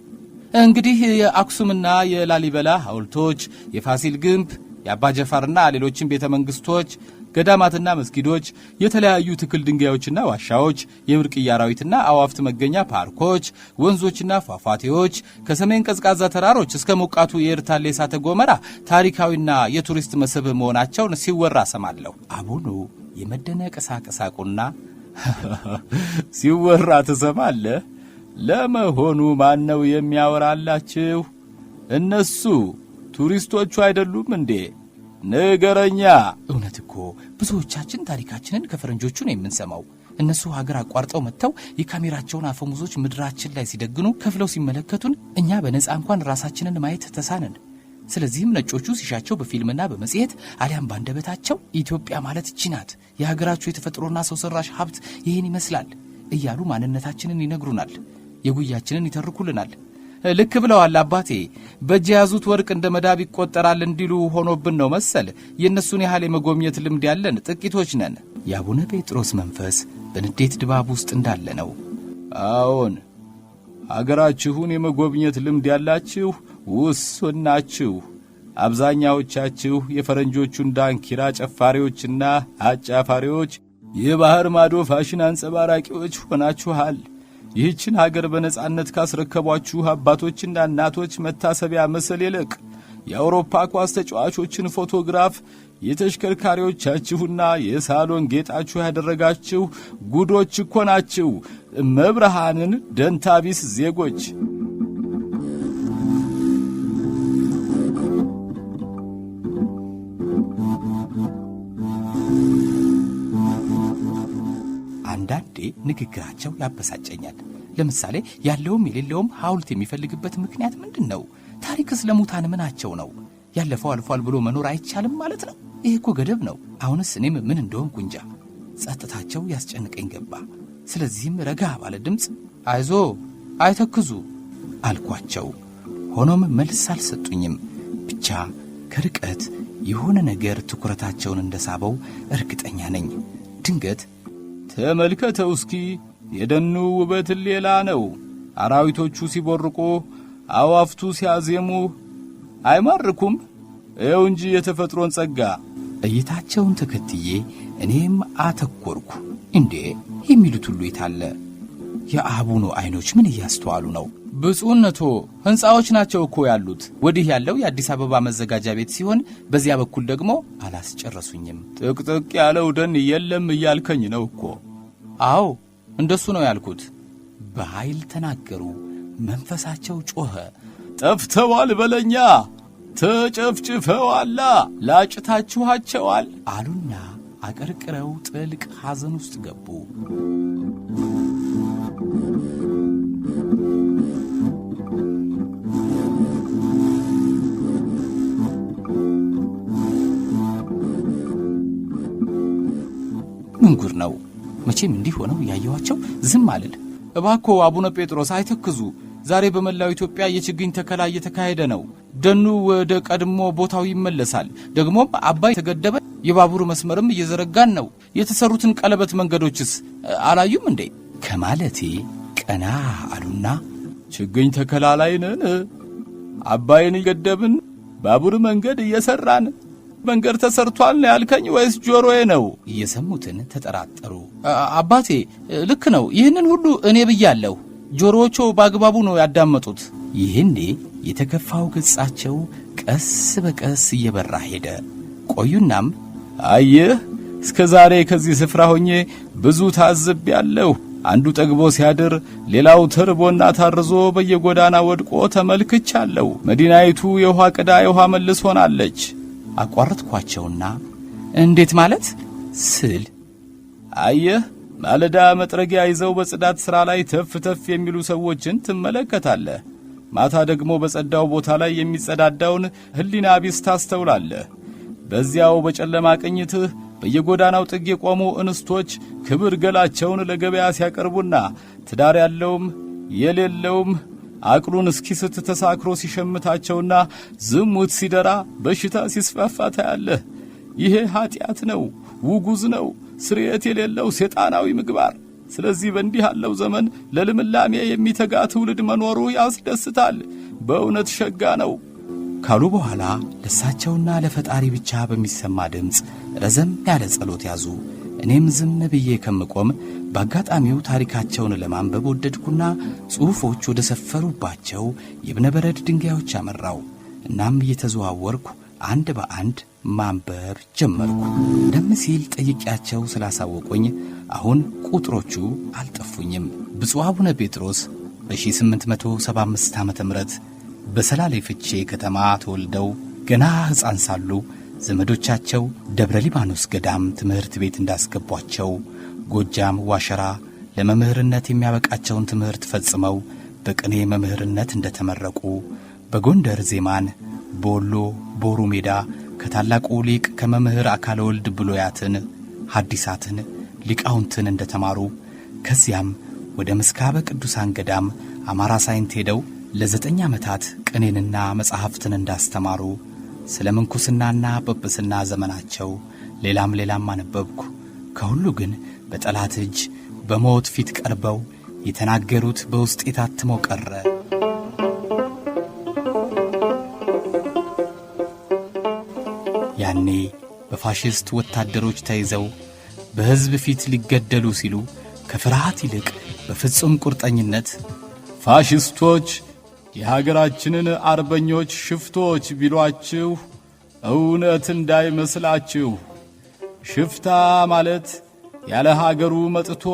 እንግዲህ የአክሱምና የላሊበላ ሐውልቶች፣ የፋሲል ግንብ፣ የአባጀፋርና ሌሎችም ቤተ መንግሥቶች፣ ገዳማትና መስጊዶች፣ የተለያዩ ትክል ድንጋዮችና ዋሻዎች፣ የብርቅዬ አራዊትና አዋፍት መገኛ ፓርኮች፣ ወንዞችና ፏፏቴዎች፣ ከሰሜን ቀዝቃዛ ተራሮች እስከ ሞቃቱ የኤርታሌ እሳተ ገሞራ ታሪካዊና የቱሪስት መስህብ መሆናቸውን ሲወራ ሰማለሁ። አቡኑ የመደነቅ ሳቅሳቁና ሲወራ ትሰማለህ? ለመሆኑ ማን ነው የሚያወራላችሁ? እነሱ ቱሪስቶቹ አይደሉም እንዴ? ንገረኛ። እውነት እኮ ብዙዎቻችን ታሪካችንን ከፈረንጆቹ ነው የምንሰማው። እነሱ ሀገር አቋርጠው መጥተው የካሜራቸውን አፈሙዞች ምድራችን ላይ ሲደግኑ ከፍለው ሲመለከቱን እኛ በነፃ እንኳን ራሳችንን ማየት ተሳነን። ስለዚህም ነጮቹ ሲሻቸው በፊልምና በመጽሔት አሊያም ባንደበታቸው ኢትዮጵያ ማለት እቺ ናት፣ የሀገራቸው የተፈጥሮና ሰው ሰራሽ ሀብት ይህን ይመስላል እያሉ ማንነታችንን ይነግሩናል፣ የጉያችንን ይተርኩልናል። ልክ ብለዋል አባቴ። በእጅ የያዙት ወርቅ እንደ መዳብ ይቆጠራል እንዲሉ ሆኖብን ነው መሰል የእነሱን ያህል የመጎብኘት ልምድ ያለን ጥቂቶች ነን። የአቡነ ጴጥሮስ መንፈስ በንዴት ድባብ ውስጥ እንዳለ ነው። አዎን፣ አገራችሁን የመጎብኘት ልምድ ያላችሁ ውሱን ናችሁ። አብዛኛዎቻችሁ የፈረንጆቹን ዳንኪራ ጨፋሪዎችና አጫፋሪዎች፣ የባህር ማዶ ፋሽን አንጸባራቂዎች ሆናችኋል። ይህችን ሀገር በነጻነት ካስረከቧችሁ አባቶችና እናቶች መታሰቢያ ምስል ይልቅ የአውሮፓ ኳስ ተጫዋቾችን ፎቶግራፍ የተሽከርካሪዎቻችሁና የሳሎን ጌጣችሁ ያደረጋችሁ ጉዶች እኮ ናችሁ። መብርሃንን ደንታቢስ ዜጎች። አንዳንዴ ንግግራቸው ያበሳጨኛል። ለምሳሌ ያለውም የሌለውም ሐውልት የሚፈልግበት ምክንያት ምንድን ነው? ታሪክስ ለሙታን ምናቸው ነው? ያለፈው አልፏል ብሎ መኖር አይቻልም ማለት ነው? ይህ እኮ ገደብ ነው። አሁንስ እኔም ምን እንደሆንኩ እንጃ። ጸጥታቸው ያስጨንቀኝ ገባ። ስለዚህም ረጋ ባለ ድምፅ አይዞ አይተክዙ አልኳቸው። ሆኖም መልስ አልሰጡኝም። ብቻ ከርቀት የሆነ ነገር ትኩረታቸውን እንደሳበው እርግጠኛ ነኝ። ድንገት ተመልከተው እስኪ፣ የደኑ ውበት ሌላ ነው። አራዊቶቹ ሲቦርቁ፣ አዋፍቱ ሲያዜሙ አይማርኩም? ይኸው እንጂ የተፈጥሮን ጸጋ። እይታቸውን ተከትዬ እኔም አተኮርኩ። እንዴ የሚሉት ሁሉ የታለ? የአቡኑ አይኖች ምን እያስተዋሉ ነው? ብፁዕነቶ ሕንፃዎች ናቸው እኮ ያሉት። ወዲህ ያለው የአዲስ አበባ መዘጋጃ ቤት ሲሆን በዚያ በኩል ደግሞ አላስጨረሱኝም። ጥቅጥቅ ያለው ደን የለም እያልከኝ ነው እኮ? አዎ እንደሱ ነው ያልኩት። በኃይል ተናገሩ። መንፈሳቸው ጮኸ። ጠፍተዋል በለኛ፣ ተጨፍጭፈዋላ፣ ላጭታችኋቸዋል አሉና አቀርቅረው ጥልቅ ሐዘን ውስጥ ገቡ። ምን ጉድ ነው! መቼም እንዲህ ሆነው ያየዋቸው ዝም አልል። እባኮ አቡነ ጴጥሮስ አይተክዙ። ዛሬ በመላው ኢትዮጵያ የችግኝ ተከላ እየተካሄደ ነው። ደኑ ወደ ቀድሞ ቦታው ይመለሳል። ደግሞም አባይ ተገደበ፣ የባቡር መስመርም እየዘረጋን ነው። የተሰሩትን ቀለበት መንገዶችስ አላዩም እንዴ ከማለቴ ቀና አሉና ችግኝ ተከላ ላይ ነን፣ አባይን እየገደብን፣ ባቡር መንገድ እየሰራን። መንገድ ተሰርቷል ነው ያልከኝ ወይስ ጆሮዬ ነው? እየሰሙትን ተጠራጠሩ። አባቴ ልክ ነው። ይህንን ሁሉ እኔ ብያለሁ። ጆሮዎቹ በአግባቡ ነው ያዳመጡት። ይህኔ የተከፋው ገጻቸው ቀስ በቀስ እየበራ ሄደ። ቆዩናም አየህ፣ እስከ ዛሬ ከዚህ ስፍራ ሆኜ ብዙ ታዝቤያለሁ። አንዱ ጠግቦ ሲያድር ሌላው ተርቦና ታርዞ በየጎዳና ወድቆ ተመልክቻለሁ። መዲናይቱ የውሃ ቅዳ የውሃ መልስ ሆናለች። አቋረጥኳቸውና እንዴት ማለት ስል አየህ፣ ማለዳ መጥረጊያ ይዘው በጽዳት ሥራ ላይ ተፍ ተፍ የሚሉ ሰዎችን ትመለከታለህ። ማታ ደግሞ በጸዳው ቦታ ላይ የሚጸዳዳውን ሕሊና ቢስ ታስተውላለህ። በዚያው በጨለማ ቅኝትህ በየጎዳናው ጥግ የቆሙ እንስቶች ክብር ገላቸውን ለገበያ ሲያቀርቡና ትዳር ያለውም የሌለውም አቅሉን እስኪስት ተሳክሮ ሲሸምታቸውና ዝሙት ሲደራ በሽታ ሲስፋፋ ታያለህ። ይሄ ኀጢአት ነው፣ ውጉዝ ነው፣ ስርየት የሌለው ሰይጣናዊ ምግባር። ስለዚህ በእንዲህ ያለው ዘመን ለልምላሜ የሚተጋ ትውልድ መኖሩ ያስደስታል። በእውነት ሸጋ ነው ካሉ በኋላ ለሳቸውና ለፈጣሪ ብቻ በሚሰማ ድምፅ ረዘም ያለ ጸሎት ያዙ። እኔም ዝም ብዬ ከምቆም በአጋጣሚው ታሪካቸውን ለማንበብ ወደድኩና ጽሑፎች ወደ ሰፈሩባቸው የእብነበረድ ድንጋዮች አመራው። እናም እየተዘዋወርኩ አንድ በአንድ ማንበብ ጀመርኩ። ደም ሲል ጠይቄያቸው ስላሳወቁኝ አሁን ቁጥሮቹ አልጠፉኝም። ብፁዕ አቡነ ጴጥሮስ በ1875 ዓመተ ምህረት በሰላሌ ፍቼ ከተማ ተወልደው ገና ሕፃን ሳሉ ዘመዶቻቸው ደብረ ሊባኖስ ገዳም ትምህርት ቤት እንዳስገቧቸው፣ ጎጃም ዋሸራ ለመምህርነት የሚያበቃቸውን ትምህርት ፈጽመው በቅኔ መምህርነት እንደተመረቁ፣ በጎንደር ዜማን፣ በወሎ ቦሩ ሜዳ ከታላቁ ሊቅ ከመምህር አካለ ወልድ ብሉያትን፣ ሐዲሳትን፣ ሊቃውንትን እንደተማሩ፣ ከዚያም ወደ ምስካበ ቅዱሳን ገዳም አማራ ሳይንት ሄደው ለ9 ዓመታት ቅኔንና መጻሕፍትን እንዳስተማሩ፣ ስለ ምንኩስናና ጵጵስና ዘመናቸው ሌላም አነበብኩ። ከሁሉ ግን በጠላት እጅ በሞት ፊት ቀርበው የተናገሩት በውስጤ ታትሞ ቀረ። ያኔ በፋሽስት ወታደሮች ተይዘው በሕዝብ ፊት ሊገደሉ ሲሉ ከፍርሃት ይልቅ በፍጹም ቁርጠኝነት ፋሽስቶች የሀገራችንን አርበኞች ሽፍቶች ቢሏችሁ እውነት እንዳይመስላችሁ። ሽፍታ ማለት ያለ ሀገሩ መጥቶ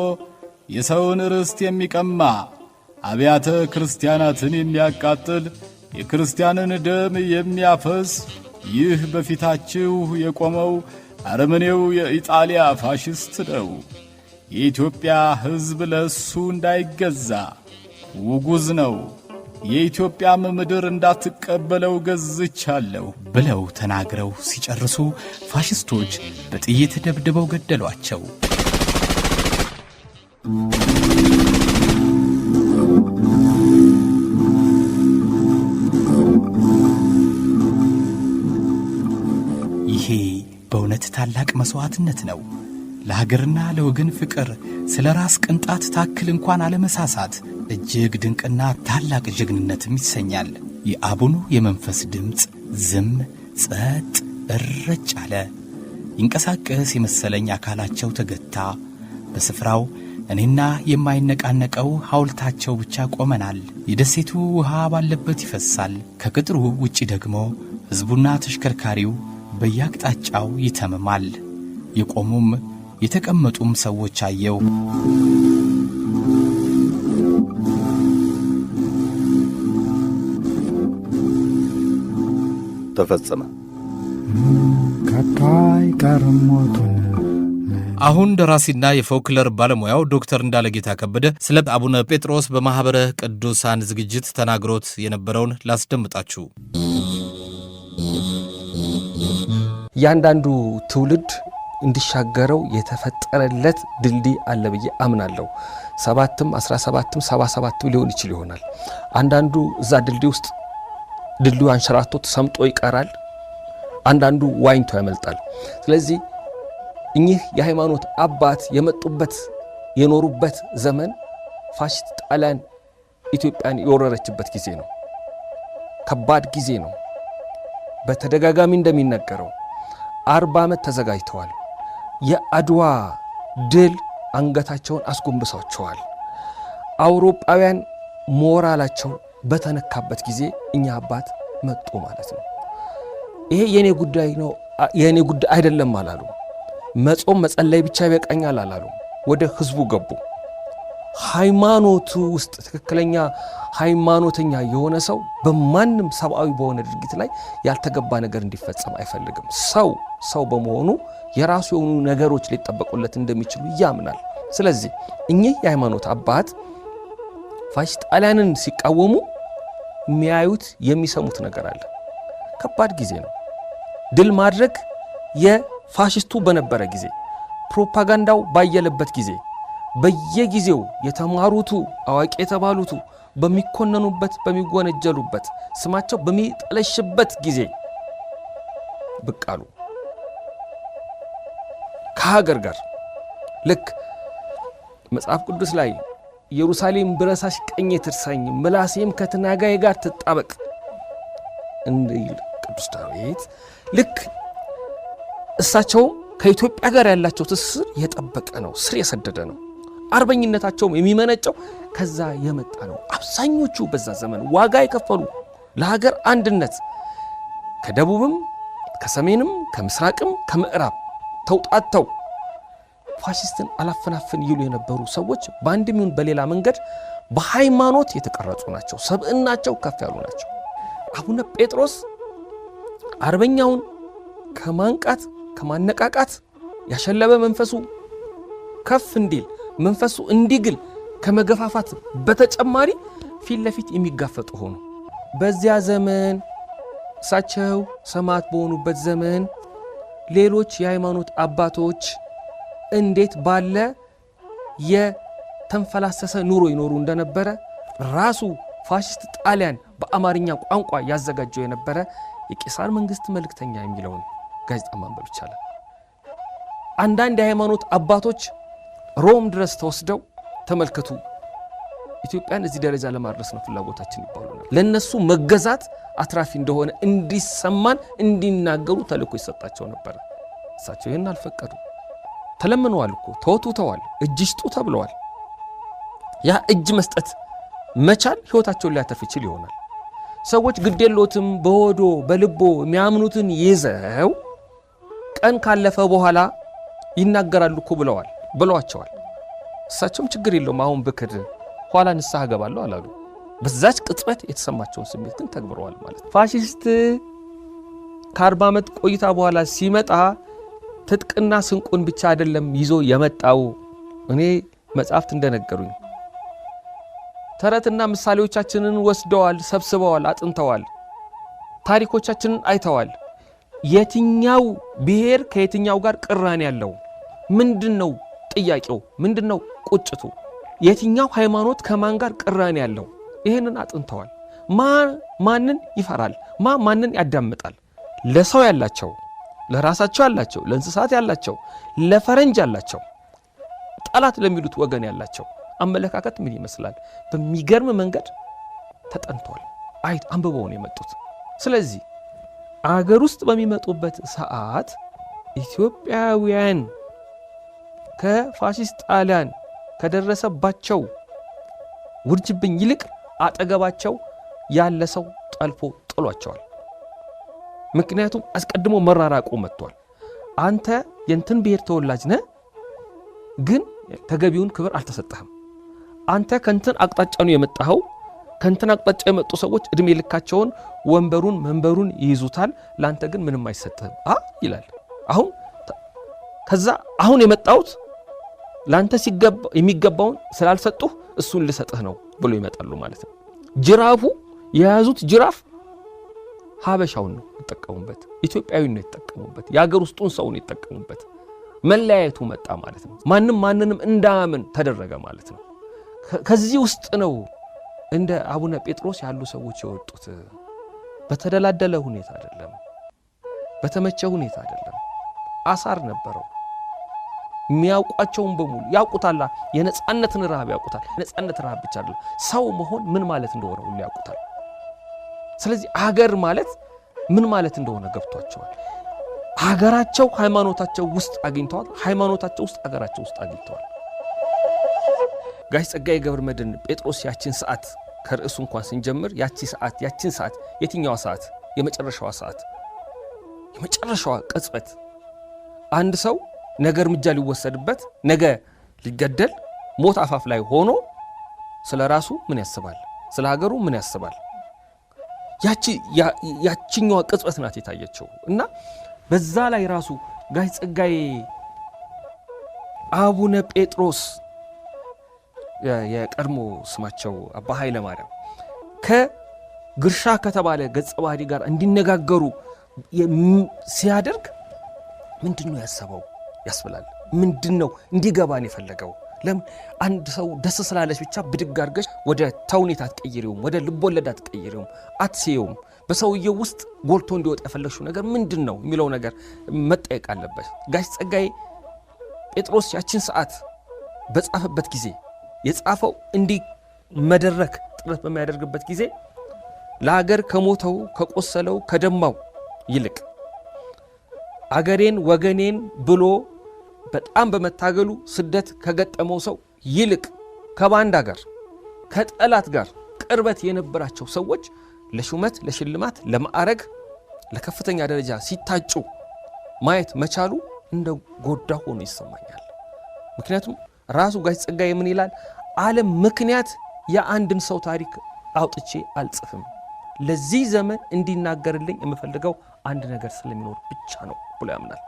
የሰውን ርስት የሚቀማ፣ አብያተ ክርስቲያናትን የሚያቃጥል፣ የክርስቲያንን ደም የሚያፈስ፣ ይህ በፊታችሁ የቆመው አረመኔው የኢጣሊያ ፋሽስት ነው። የኢትዮጵያ ሕዝብ ለሱ እንዳይገዛ ውጉዝ ነው። የኢትዮጵያም ምድር እንዳትቀበለው ገዝቻለሁ ብለው ተናግረው ሲጨርሱ ፋሽስቶች በጥይት ደብድበው ገደሏቸው። ይሄ በእውነት ታላቅ መሥዋዕትነት ነው። ለሀገርና ለወገን ፍቅር ስለ ራስ ቅንጣት ታክል እንኳን አለመሳሳት እጅግ ድንቅና ታላቅ ጀግንነትም ይሰኛል። የአቡኑ የመንፈስ ድምፅ ዝም ጸጥ እረጭ አለ። ይንቀሳቀስ የመሰለኝ አካላቸው ተገታ። በስፍራው እኔና የማይነቃነቀው ሐውልታቸው ብቻ ቆመናል። የደሴቱ ውሃ ባለበት ይፈሳል። ከቅጥሩ ውጪ ደግሞ ሕዝቡና ተሽከርካሪው በያቅጣጫው ይተምማል። የቆሙም የተቀመጡም ሰዎች አየው። ተፈጸመ። ከታይ ቀርሞቱን አሁን ደራሲና የፎክለር ባለሙያው ዶክተር እንዳለጌታ ከበደ ስለ አቡነ ጴጥሮስ በማኅበረ ቅዱሳን ዝግጅት ተናግሮት የነበረውን ላስደምጣችሁ። ያንዳንዱ ትውልድ እንዲሻገረው የተፈጠረለት ድልድይ አለ ብዬ አምናለሁ። 7ም 17ም 77 ሊሆን ይችል ይሆናል። አንዳንዱ እዛ ድልድይ ውስጥ ድልድዩ አንሸራቶት ሰምጦ ይቀራል። አንዳንዱ ዋኝቶ ያመልጣል። ስለዚህ እኚህ የሃይማኖት አባት የመጡበት የኖሩበት ዘመን ፋሽስት ጣሊያን ኢትዮጵያን የወረረችበት ጊዜ ነው። ከባድ ጊዜ ነው። በተደጋጋሚ እንደሚነገረው 40 ዓመት ተዘጋጅተዋል። የአድዋ ድል አንገታቸውን አስጎንብሳቸዋል። አውሮፓውያን ሞራላቸው በተነካበት ጊዜ እኛ አባት መጡ ማለት ነው። ይሄ የኔ ጉዳይ ነው የኔ ጉዳይ አይደለም አላሉ። መጾም መጸለይ ብቻ ይበቃኛል አላሉ። ወደ ህዝቡ ገቡ። ሃይማኖቱ ውስጥ ትክክለኛ ሃይማኖተኛ የሆነ ሰው በማንም ሰብአዊ በሆነ ድርጊት ላይ ያልተገባ ነገር እንዲፈጸም አይፈልግም። ሰው በመሆኑ የራሱ የሆኑ ነገሮች ሊጠበቁለት እንደሚችሉ ያምናል። ስለዚህ እኚህ የሃይማኖት አባት ፋሽስት ጣሊያንን ሲቃወሙ የሚያዩት የሚሰሙት ነገር አለ። ከባድ ጊዜ ነው። ድል ማድረግ የፋሽስቱ በነበረ ጊዜ፣ ፕሮፓጋንዳው ባየለበት ጊዜ፣ በየጊዜው የተማሩቱ አዋቂ የተባሉቱ በሚኮነኑበት በሚወነጀሉበት ስማቸው በሚጠለሽበት ጊዜ ብቅ አሉ ከሀገር ጋር። ልክ መጽሐፍ ቅዱስ ላይ ኢየሩሳሌም ብረሳሽ ቀኜ ትርሳኝ ምላሴም ከትናጋዬ ጋር ትጣበቅ እንዲል ቅዱስ ዳዊት ልክ እሳቸው ከኢትዮጵያ ጋር ያላቸው ትስስር የጠበቀ ነው፣ ስር የሰደደ ነው። አርበኝነታቸውም የሚመነጨው ከዛ የመጣ ነው። አብዛኞቹ በዛ ዘመን ዋጋ የከፈሉ ለሀገር አንድነት ከደቡብም ከሰሜንም ከምስራቅም ከምዕራብ ተውጣተው ፋሽስትን አላፈናፍን ይሉ የነበሩ ሰዎች በአንድም ይሁን በሌላ መንገድ በሃይማኖት የተቀረጹ ናቸው። ሰብዕናቸው ከፍ ያሉ ናቸው። አቡነ ጴጥሮስ አርበኛውን ከማንቃት ከማነቃቃት ያሸለበ መንፈሱ ከፍ እንዲል መንፈሱ እንዲግል ከመገፋፋት በተጨማሪ ፊት ለፊት የሚጋፈጡ ሆኑ። በዚያ ዘመን እሳቸው ሰማዕት በሆኑበት ዘመን ሌሎች የሃይማኖት አባቶች እንዴት ባለ የተንፈላሰሰ ኑሮ ይኖሩ እንደነበረ ራሱ ፋሽስት ጣሊያን በአማርኛ ቋንቋ ያዘጋጀው የነበረ የቄሳር መንግስት መልእክተኛ የሚለውን ጋዜጣ ማንበብ ይቻላል። አንዳንድ የሃይማኖት አባቶች ሮም ድረስ ተወስደው ተመልከቱ፣ ኢትዮጵያን እዚህ ደረጃ ለማድረስ ነው ፍላጎታችን ይባሉናል። ለነሱ መገዛት አትራፊ እንደሆነ እንዲሰማን እንዲናገሩ ተልእኮ ይሰጣቸው ነበር። እሳቸው ይህን አልፈቀዱ። ተለምነዋል እኮ ተወቱተዋል፣ እጅ ስጡ ተብለዋል። ያ እጅ መስጠት መቻል ሕይወታቸውን ሊያተርፍ ይችል ይሆናል። ሰዎች ግዴሎትም በሆዶ በልቦ የሚያምኑትን ይዘው ቀን ካለፈ በኋላ ይናገራሉ እኮ ብለዋቸዋል። እሳቸውም ችግር የለውም አሁን ብክድ ኋላ ንስሐ ገባለሁ አላሉ። በዛች ቅጽበት የተሰማቸውን ስሜት ግን ተግብረዋል ማለት ነው። ፋሺስት ከ40 ዓመት ቆይታ በኋላ ሲመጣ ትጥቅና ስንቁን ብቻ አይደለም ይዞ የመጣው። እኔ መጽሐፍት እንደነገሩኝ ተረትና ምሳሌዎቻችንን ወስደዋል፣ ሰብስበዋል፣ አጥንተዋል፣ ታሪኮቻችንን አይተዋል። የትኛው ብሔር ከየትኛው ጋር ቅራኔ ያለው ምንድነው? ጥያቄው ምንድነው? ቁጭቱ የትኛው ሃይማኖት ከማን ጋር ቅራኔ ያለው? ይሄንን አጥንተዋል። ማንን ይፈራል? ማንን ያዳምጣል? ለሰው ያላቸው፣ ለራሳቸው ያላቸው፣ ለእንስሳት ያላቸው፣ ለፈረንጅ ያላቸው፣ ጠላት ለሚሉት ወገን ያላቸው አመለካከት ምን ይመስላል? በሚገርም መንገድ ተጠንቷል። አንብበው ነው የመጡት። ስለዚህ አገር ውስጥ በሚመጡበት ሰዓት ኢትዮጵያውያን ከፋሺስት ጣሊያን ከደረሰባቸው ውርጅብኝ ይልቅ አጠገባቸው ያለ ሰው ጠልፎ ጥሏቸዋል። ምክንያቱም አስቀድሞ መራራቁ መጥቷል። አንተ የእንትን ብሔር ተወላጅ ነህ፣ ግን ተገቢውን ክብር አልተሰጠህም። አንተ ከእንትን አቅጣጫ ነው የመጣኸው። ከእንትን አቅጣጫ የመጡ ሰዎች እድሜ ልካቸውን ወንበሩን መንበሩን ይይዙታል፣ ለአንተ ግን ምንም አይሰጥህም ይላል። አሁን የመጣሁት ለአንተ የሚገባውን ስላልሰጡህ እሱን ልሰጥህ ነው ብሎ ይመጣሉ ማለት ነው። ጅራፉ የያዙት ጅራፍ ሀበሻውን ነው የተጠቀሙበት፣ ኢትዮጵያዊን ነው የተጠቀሙበት፣ የአገር ውስጡን ሰው ነው የተጠቀሙበት። መለያየቱ መጣ ማለት ነው። ማንንም እንዳያምን ተደረገ ማለት ነው። ከዚህ ውስጥ ነው እንደ አቡነ ጴጥሮስ ያሉ ሰዎች የወጡት። በተደላደለ ሁኔታ አይደለም፣ በተመቸ ሁኔታ አይደለም። አሳር ነበረው። የሚያውቋቸውን በሙሉ ያውቁታል። የነጻነትን ረሃብ ያውቁታል። የነጻነት ረሃብ ብቻ አይደለም፣ ሰው መሆን ምን ማለት እንደሆነ ሁሉ ያውቁታል። ስለዚህ አገር ማለት ምን ማለት እንደሆነ ገብቷቸዋል። ሀገራቸው ሃይማኖታቸው ውስጥ አግኝተዋል። ሃይማኖታቸው ውስጥ አገራቸው ውስጥ አግኝተዋል። ጋሽ ጸጋዬ ገብረመድህን ጴጥሮስ ያችን ሰዓት ከርዕሱ እንኳን ስንጀምር ያችን ሰዓት የትኛዋ ሰዓት? የመጨረሻዋ ሰዓት፣ የመጨረሻዋ ቅጽበት። አንድ ሰው ነገ እርምጃ ሊወሰድበት፣ ነገ ሊገደል ሞት አፋፍ ላይ ሆኖ ስለ ራሱ ምን ያስባል? ስለ ሀገሩ ምን ያስባል? ያችኛዋ ቅጽበት ናት የታየችው። እና በዛ ላይ ራሱ ጋሽ ጸጋዬ አቡነ ጴጥሮስ የቀድሞ ስማቸው አባ ኃይለ ማርያም ከግርሻ ከተባለ ገጸ ባህሪ ጋር እንዲነጋገሩ ሲያደርግ ምንድነው ያሰበው ያስብላል። ምንድነው እንዲገባን የፈለገው? ለምን አንድ ሰው ደስ ስላለች ብቻ ብድግ አድርገሽ ወደ ተውኔት አትቀይሪውም፣ ወደ ልቦለድ አትቀይሪውም፣ አትሴውም። በሰውየው ውስጥ ጎልቶ እንዲወጣ የፈለግሽው ነገር ምንድነው የሚለው ነገር መጠየቅ አለበት። ጋሽ ጸጋዬ ጴጥሮስ ያችን ሰዓት በጻፈበት ጊዜ የጻፈው እንዲህ መደረክ ጥረት በሚያደርግበት ጊዜ ለሀገር ከሞተው ከቆሰለው ከደማው ይልቅ አገሬን ወገኔን ብሎ በጣም በመታገሉ ስደት ከገጠመው ሰው ይልቅ ከባንዳ ጋር ከጠላት ጋር ቅርበት የነበራቸው ሰዎች ለሹመት፣ ለሽልማት፣ ለማዕረግ፣ ለከፍተኛ ደረጃ ሲታጩ ማየት መቻሉ እንደ ጎዳ ሆኖ ይሰማኛል። ምክንያቱም ራሱ ጋሽ ጸጋዬ ምን ይላል? ዓለም ምክንያት የአንድን ሰው ታሪክ አውጥቼ አልጽፍም፣ ለዚህ ዘመን እንዲናገርልኝ የምፈልገው አንድ ነገር ስለሚኖር ብቻ ነው ብሎ ያምናል።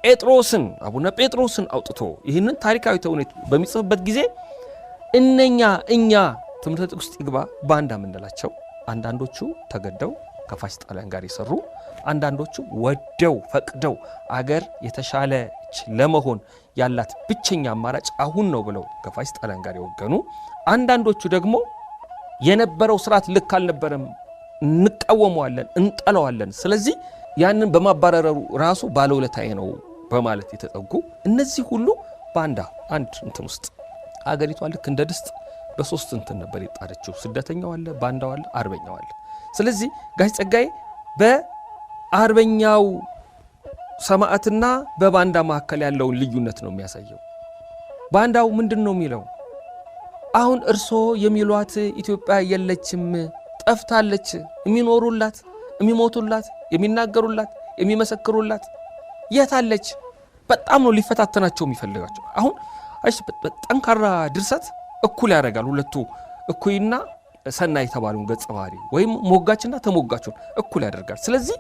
ጴጥሮስን አቡነ ጴጥሮስን አውጥቶ ይህንን ታሪካዊ ተውኔት በሚጽፍበት ጊዜ እኛ ትምህርት ውስጥ ይግባ ባንዳ የምንላቸው አንዳንዶቹ ተገደው ከፋሺስት ጣሊያን ጋር የሰሩ፣ አንዳንዶቹ ወደው ፈቅደው አገር የተሻለች ለመሆን ያላት ብቸኛ አማራጭ አሁን ነው ብለው ከፋሺስት ጣሊያን ጋር የወገኑ፣ አንዳንዶቹ ደግሞ የነበረው ስርዓት ልክ አልነበረም፣ እንቃወመዋለን፣ እንጠላዋለን፣ ስለዚህ ያንን በማባረሩ ራሱ ባለውለታዬ ነው በማለት የተጠጉ፣ እነዚህ ሁሉ ባንዳ አንድ እንትን ውስጥ አገሪቷ ልክ እንደ ድስት በሶስት እንትን ነበር የጣደችው። ስደተኛው አለ፣ ባንዳው አለ፣ አርበኛው አለ። ስለዚህ ጋሽ ጸጋዬ በአርበኛው ሰማዕትና በባንዳ መካከል ያለውን ልዩነት ነው የሚያሳየው። ባንዳው ምንድን ነው የሚለው? አሁን እርሶ የሚሏት ኢትዮጵያ የለችም፣ ጠፍታለች። የሚኖሩላት፣ የሚሞቱላት፣ የሚናገሩላት፣ የሚመሰክሩላት የታለች? በጣም ነው ሊፈታተናቸው የሚፈልጋቸው። አሁን ጠንካራ ድርሰት እኩል ያደርጋል ሁለቱ እኩይና ሰናይ የተባሉን ገጸ ባህሪ ወይም ሞጋችና ተሞጋቹን እኩል ያደርጋል። ስለዚህ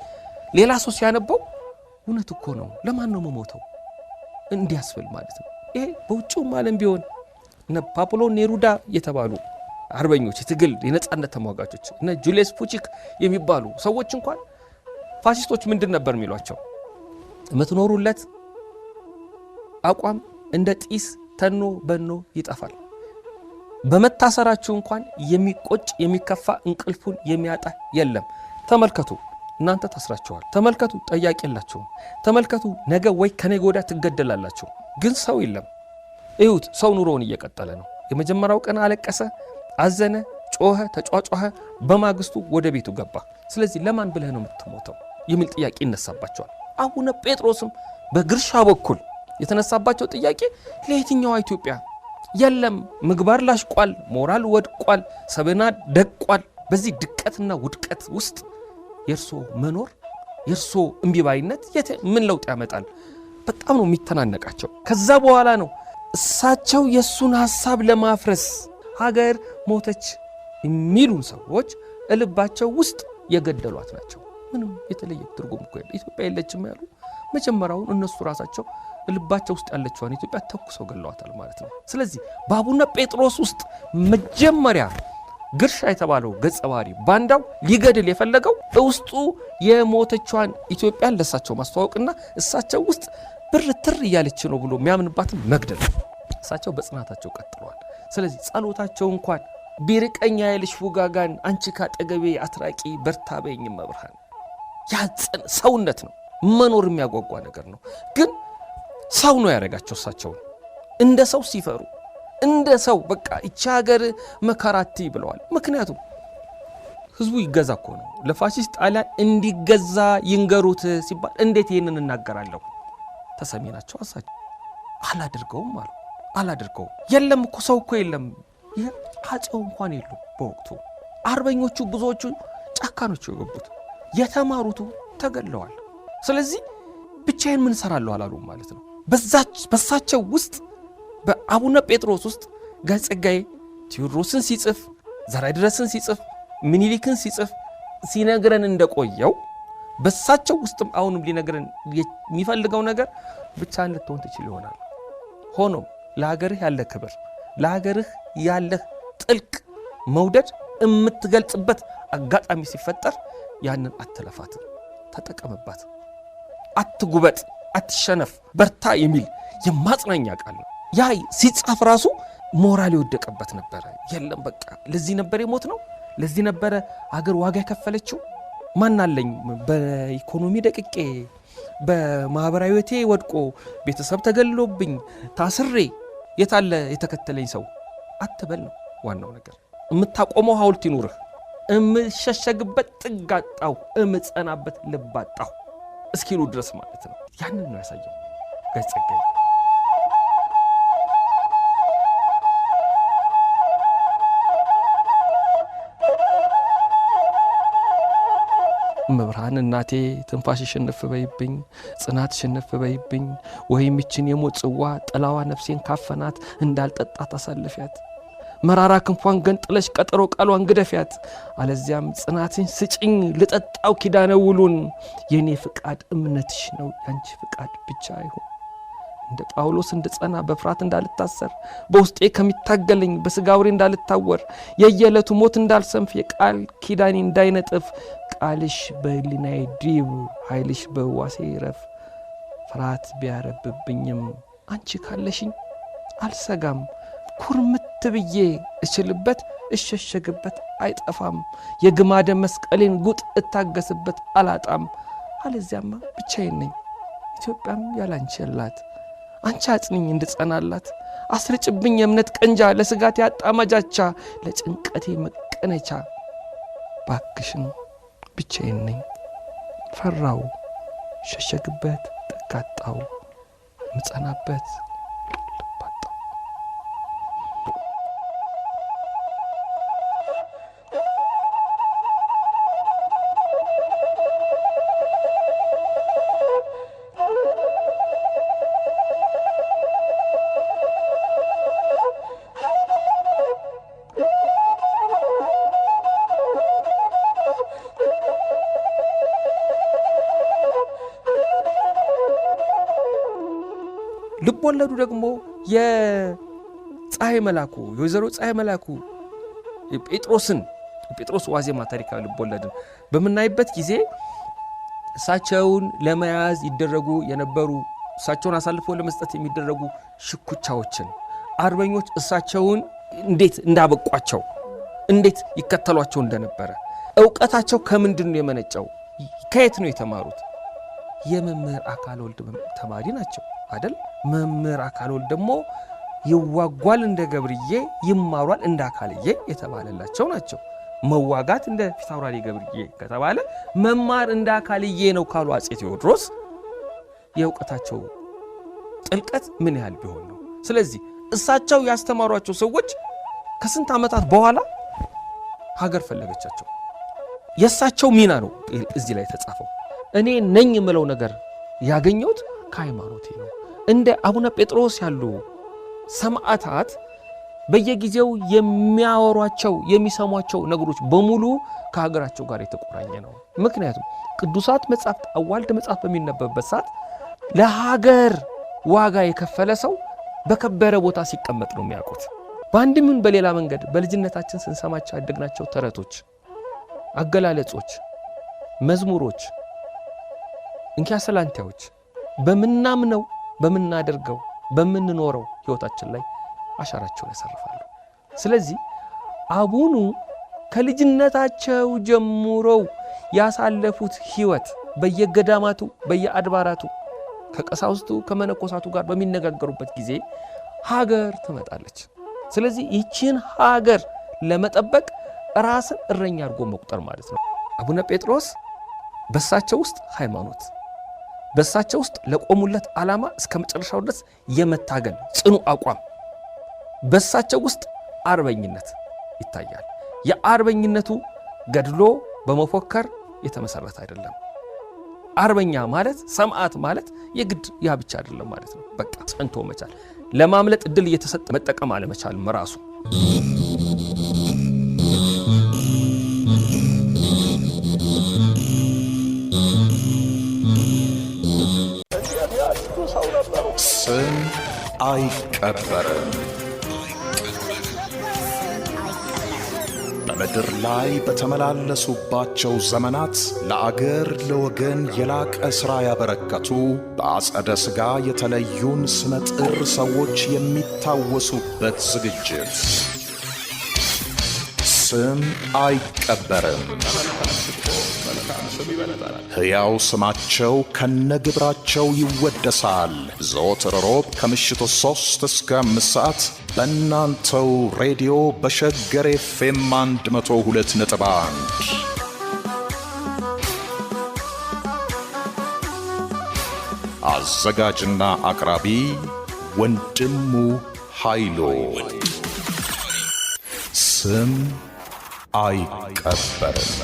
ሌላ ሰው ሲያነበው እውነት እኮ ነው ለማን ነው መሞተው እንዲያስብል ማለት ነው። ይሄ በውጭውም ዓለም ቢሆን እነ ፓብሎ ኔሩዳ የተባሉ አርበኞች የትግል የነጻነት ተሟጋቾች እነ ጁልየስ ፑቺክ የሚባሉ ሰዎች እንኳን ፋሺስቶች ምንድን ነበር የሚሏቸው? የምትኖሩለት አቋም እንደ ጢስ ተኖ በኖ ይጠፋል። በመታሰራችሁ እንኳን የሚቆጭ የሚከፋ እንቅልፉን የሚያጣ የለም። ተመልከቱ፣ እናንተ ታስራችኋል። ተመልከቱ፣ ጠያቂ የላችሁም። ተመልከቱ፣ ነገ ወይ ከነገ ወዲያ ትገደላላችሁ። ግን ሰው የለም። እዩት፣ ሰው ኑሮውን እየቀጠለ ነው። የመጀመሪያው ቀን አለቀሰ፣ አዘነ፣ ጮኸ፣ ተጫጫኸ፣ በማግስቱ ወደ ቤቱ ገባ። ስለዚህ ለማን ብለህ ነው የምትሞተው የሚል ጥያቄ ይነሳባቸዋል። አቡነ ጴጥሮስም በግርሻ በኩል የተነሳባቸው ጥያቄ ለየትኛዋ ኢትዮጵያ? የለም፣ ምግባር ላሽቋል፣ ሞራል ወድቋል፣ ሰብና ደቋል። በዚህ ድቀትና ውድቀት ውስጥ የእርሶ መኖር የእርሶ እምቢባይነት ምን ለውጥ ያመጣል? በጣም ነው የሚተናነቃቸው። ከዛ በኋላ ነው እሳቸው የእሱን ሐሳብ ለማፍረስ ሀገር ሞተች የሚሉን ሰዎች እልባቸው ውስጥ የገደሏት ናቸው። ምንም የተለየ ትርጉም እኮ የለም። ኢትዮጵያ የለችም ያሉ መጀመሪያውን እነሱ ራሳቸው ልባቸው ውስጥ ያለችዋን ኢትዮጵያ ተኩሰው ገለዋታል ማለት ነው። ስለዚህ በአቡነ ጴጥሮስ ውስጥ መጀመሪያ ግርሻ የተባለው ገጸ ባህሪ ባንዳው ሊገድል የፈለገው ውስጡ የሞተችዋን ኢትዮጵያን ለሳቸው ማስተዋወቅና እሳቸው ውስጥ ብርትር እያለች ነው ብሎ የሚያምንባትን መግደል። እሳቸው በጽናታቸው ቀጥለዋል። ስለዚህ ጸሎታቸው እንኳን ቢርቀኝ ያይልሽ ፉጋጋን አንቺ ካጠገቤ አትራቂ በርታ በይኝ መብርሃን ያጽን ሰውነት ነው። መኖር የሚያጓጓ ነገር ነው። ግን ሰው ነው ያደረጋቸው። እሳቸውን እንደ ሰው ሲፈሩ እንደ ሰው በቃ እቺ ሀገር መከራቲ ብለዋል። ምክንያቱም ህዝቡ ይገዛ እኮ ነው። ለፋሺስት ጣሊያን እንዲገዛ ይንገሩት ሲባል እንዴት ይሄንን እናገራለሁ? ተሰሚ ናቸው። አሳቸው አላደርገውም አሉ። አላደርገውም የለም እኮ ሰው እኮ የለም። ይሄ አጼው እንኳን የሉ በወቅቱ አርበኞቹ ብዙዎቹ ጫካኖቹ የገቡት የተማሩቱ ተገለዋል። ስለዚህ ብቻዬን ምን ሰራለሁ አላሉ ማለት ነው። በሳቸው ውስጥ በአቡነ ጴጥሮስ ውስጥ ጋሽ ጸጋዬ ቴዎድሮስን ሲጽፍ፣ ዘርአይድረስን ሲጽፍ፣ ምኒልክን ሲጽፍ ሲነግረን እንደቆየው በሳቸው ውስጥም አሁንም ሊነግረን የሚፈልገው ነገር ብቻህን ልትሆን ትችል ይሆናል። ሆኖም ለሀገርህ ያለ ክብር፣ ለሀገርህ ያለህ ጥልቅ መውደድ የምትገልጽበት አጋጣሚ ሲፈጠር ያንን አትለፋትም፣ ተጠቀምባት። አትጉበጥ፣ አትሸነፍ፣ በርታ የሚል የማጽናኛ ቃል ነው። ያ ሲጻፍ ራሱ ሞራል የወደቀበት ነበረ። የለም በቃ ለዚህ ነበር የሞት ነው፣ ለዚህ ነበረ አገር ዋጋ የከፈለችው። ማናለኝ በኢኮኖሚ ደቅቄ በማህበራዊ ህይወቴ ወድቆ ቤተሰብ ተገሎብኝ ታስሬ የታለ የተከተለኝ ሰው አትበል ነው ዋናው ነገር። የምታቆመው ሐውልት ይኑርህ። እምሸሸግበት ጥግ አጣሁ፣ እምጸናበት ልብ አጣሁ እስኪሉ ድረስ ማለት ነው። ያንን ነው ያሳየው ጋሽ ጸጋዬ። መብርሃን እናቴ ትንፋሽ ሽንፍ በይብኝ፣ ጽናት ሽንፍ በይብኝ፣ ወይም ይችን የሞት ጽዋ ጥላዋ ነፍሴን ካፈናት እንዳልጠጣት አሳልፊያት፣ መራራ ክንፏን ገንጥለሽ ቀጠሮ ቃሏን ግደፊያት፣ አለዚያም ጽናትን ስጭኝ ልጠጣው ኪዳነ ውሉን፣ የኔ ፍቃድ እምነትሽ ነው ያንቺ ፍቃድ ብቻ አይሁን። እንደ ጳውሎስ እንድጸና በፍርሃት እንዳልታሰር፣ በውስጤ ከሚታገለኝ በስጋውሬ እንዳልታወር፣ የየዕለቱ ሞት እንዳልሰንፍ፣ የቃል ኪዳኔ እንዳይነጥፍ፣ ቃልሽ በህሊናዬ ዲብ ኃይልሽ በዋሴ ረፍ። ፍርሃት ቢያረብብኝም አንቺ ካለሽኝ አልሰጋም፣ ኩርምት ብዬ እችልበት እሸሸግበት አይጠፋም፣ የግማደ መስቀሌን ጉጥ እታገስበት አላጣም። አለዚያማ ብቻዬን ነኝ፣ ኢትዮጵያም ያላንቺ የላት። አንቺ አጽንኝ እንድጸናላት፣ አስርጭብኝ የእምነት ቀንጃ፣ ለስጋት ያጣማጃቻ፣ ለጭንቀቴ መቀነቻ። ባክሽን ብቻዬን ነኝ፣ ፈራው፣ ሸሸግበት ጠጋጣው፣ ምጸናበት ልባጣው። ልብ ወለዱ ደግሞ የፀሐይ መላኩ የወይዘሮ ፀሐይ መላኩ የጴጥሮስ ዋዜማ ታሪካዊ ልብ ወለድን በምናይበት ጊዜ እሳቸውን ለመያዝ ይደረጉ የነበሩ እሳቸውን አሳልፎ ለመስጠት የሚደረጉ ሽኩቻዎችን አርበኞች እሳቸውን እንዴት እንዳበቋቸው እንዴት ይከተሏቸው እንደነበረ ዕውቀታቸው ከምንድን ነው የመነጨው? ከየት ነው የተማሩት? የመምህር አካለ ወልድ ተማሪ ናቸው አይደል? መምህር አካለ ወልድ ደግሞ ይዋጓል እንደ ገብርዬ ይማሯል እንደ አካልዬ የተባለላቸው ናቸው። መዋጋት እንደ ፊታውራሪ ገብርዬ ከተባለ መማር እንደ አካልዬ ነው ካሉ አፄ ቴዎድሮስ የዕውቀታቸው ጥልቀት ምን ያህል ቢሆን ነው? ስለዚህ እሳቸው ያስተማሯቸው ሰዎች ከስንት ዓመታት በኋላ ሀገር ፈለገቻቸው። የእሳቸው ሚና ነው እዚህ ላይ ተጻፈው። እኔ ነኝ የምለው ነገር ያገኘሁት ከሃይማኖቴ ነው። እንደ አቡነ ጴጥሮስ ያሉ ሰማዕታት በየጊዜው የሚያወሯቸው የሚሰሟቸው ነገሮች በሙሉ ከሀገራቸው ጋር የተቆራኘ ነው። ምክንያቱም ቅዱሳት መጻሕፍት አዋልድ መጽሐፍ በሚነበብበት ሰዓት ለሀገር ዋጋ የከፈለ ሰው በከበረ ቦታ ሲቀመጥ ነው የሚያውቁት። በአንድም በሌላ መንገድ በልጅነታችን ስንሰማቸው ያደግናቸው ተረቶች፣ አገላለጾች፣ መዝሙሮች፣ እንኪያሰላንቲያዎች በምናምነው በምናደርገው በምንኖረው ሕይወታችን ላይ አሻራቸውን ያሳርፋሉ። ስለዚህ አቡኑ ከልጅነታቸው ጀምረው ያሳለፉት ሕይወት በየገዳማቱ በየአድባራቱ ከቀሳውስቱ ከመነኮሳቱ ጋር በሚነጋገሩበት ጊዜ ሀገር ትመጣለች። ስለዚህ ይህችን ሀገር ለመጠበቅ ራስን እረኛ አድርጎ መቁጠር ማለት ነው። አቡነ ጴጥሮስ በሳቸው ውስጥ ሃይማኖት፣ በሳቸው ውስጥ ለቆሙለት ዓላማ እስከ መጨረሻው ድረስ የመታገል ጽኑ አቋም፣ በሳቸው ውስጥ አርበኝነት ይታያል። የአርበኝነቱ ገድሎ በመፎከር የተመሰረተ አይደለም። አርበኛ ማለት ሰማዕት ማለት የግድ ያ ብቻ አይደለም ማለት ነው። በቃ ጸንቶ መቻል፣ ለማምለጥ እድል እየተሰጠ መጠቀም አለመቻልም ራሱ ስም አይቀበርም። በምድር ላይ በተመላለሱባቸው ዘመናት ለአገር ለወገን የላቀ ሥራ ያበረከቱ በአጸደ ሥጋ የተለዩን ስመጥር ሰዎች የሚታወሱበት ዝግጅት ስም አይቀበርም። ሕያው ስማቸው ከነግብራቸው ይወደሳል። ዘወትር ሮብ ከምሽቱ 3 እስከ 5 ሰዓት በእናንተው ሬዲዮ በሸገር ኤፍኤም 102.1 አዘጋጅና አቅራቢ ወንድሙ ኃይሉ። ስም አይቀበርም።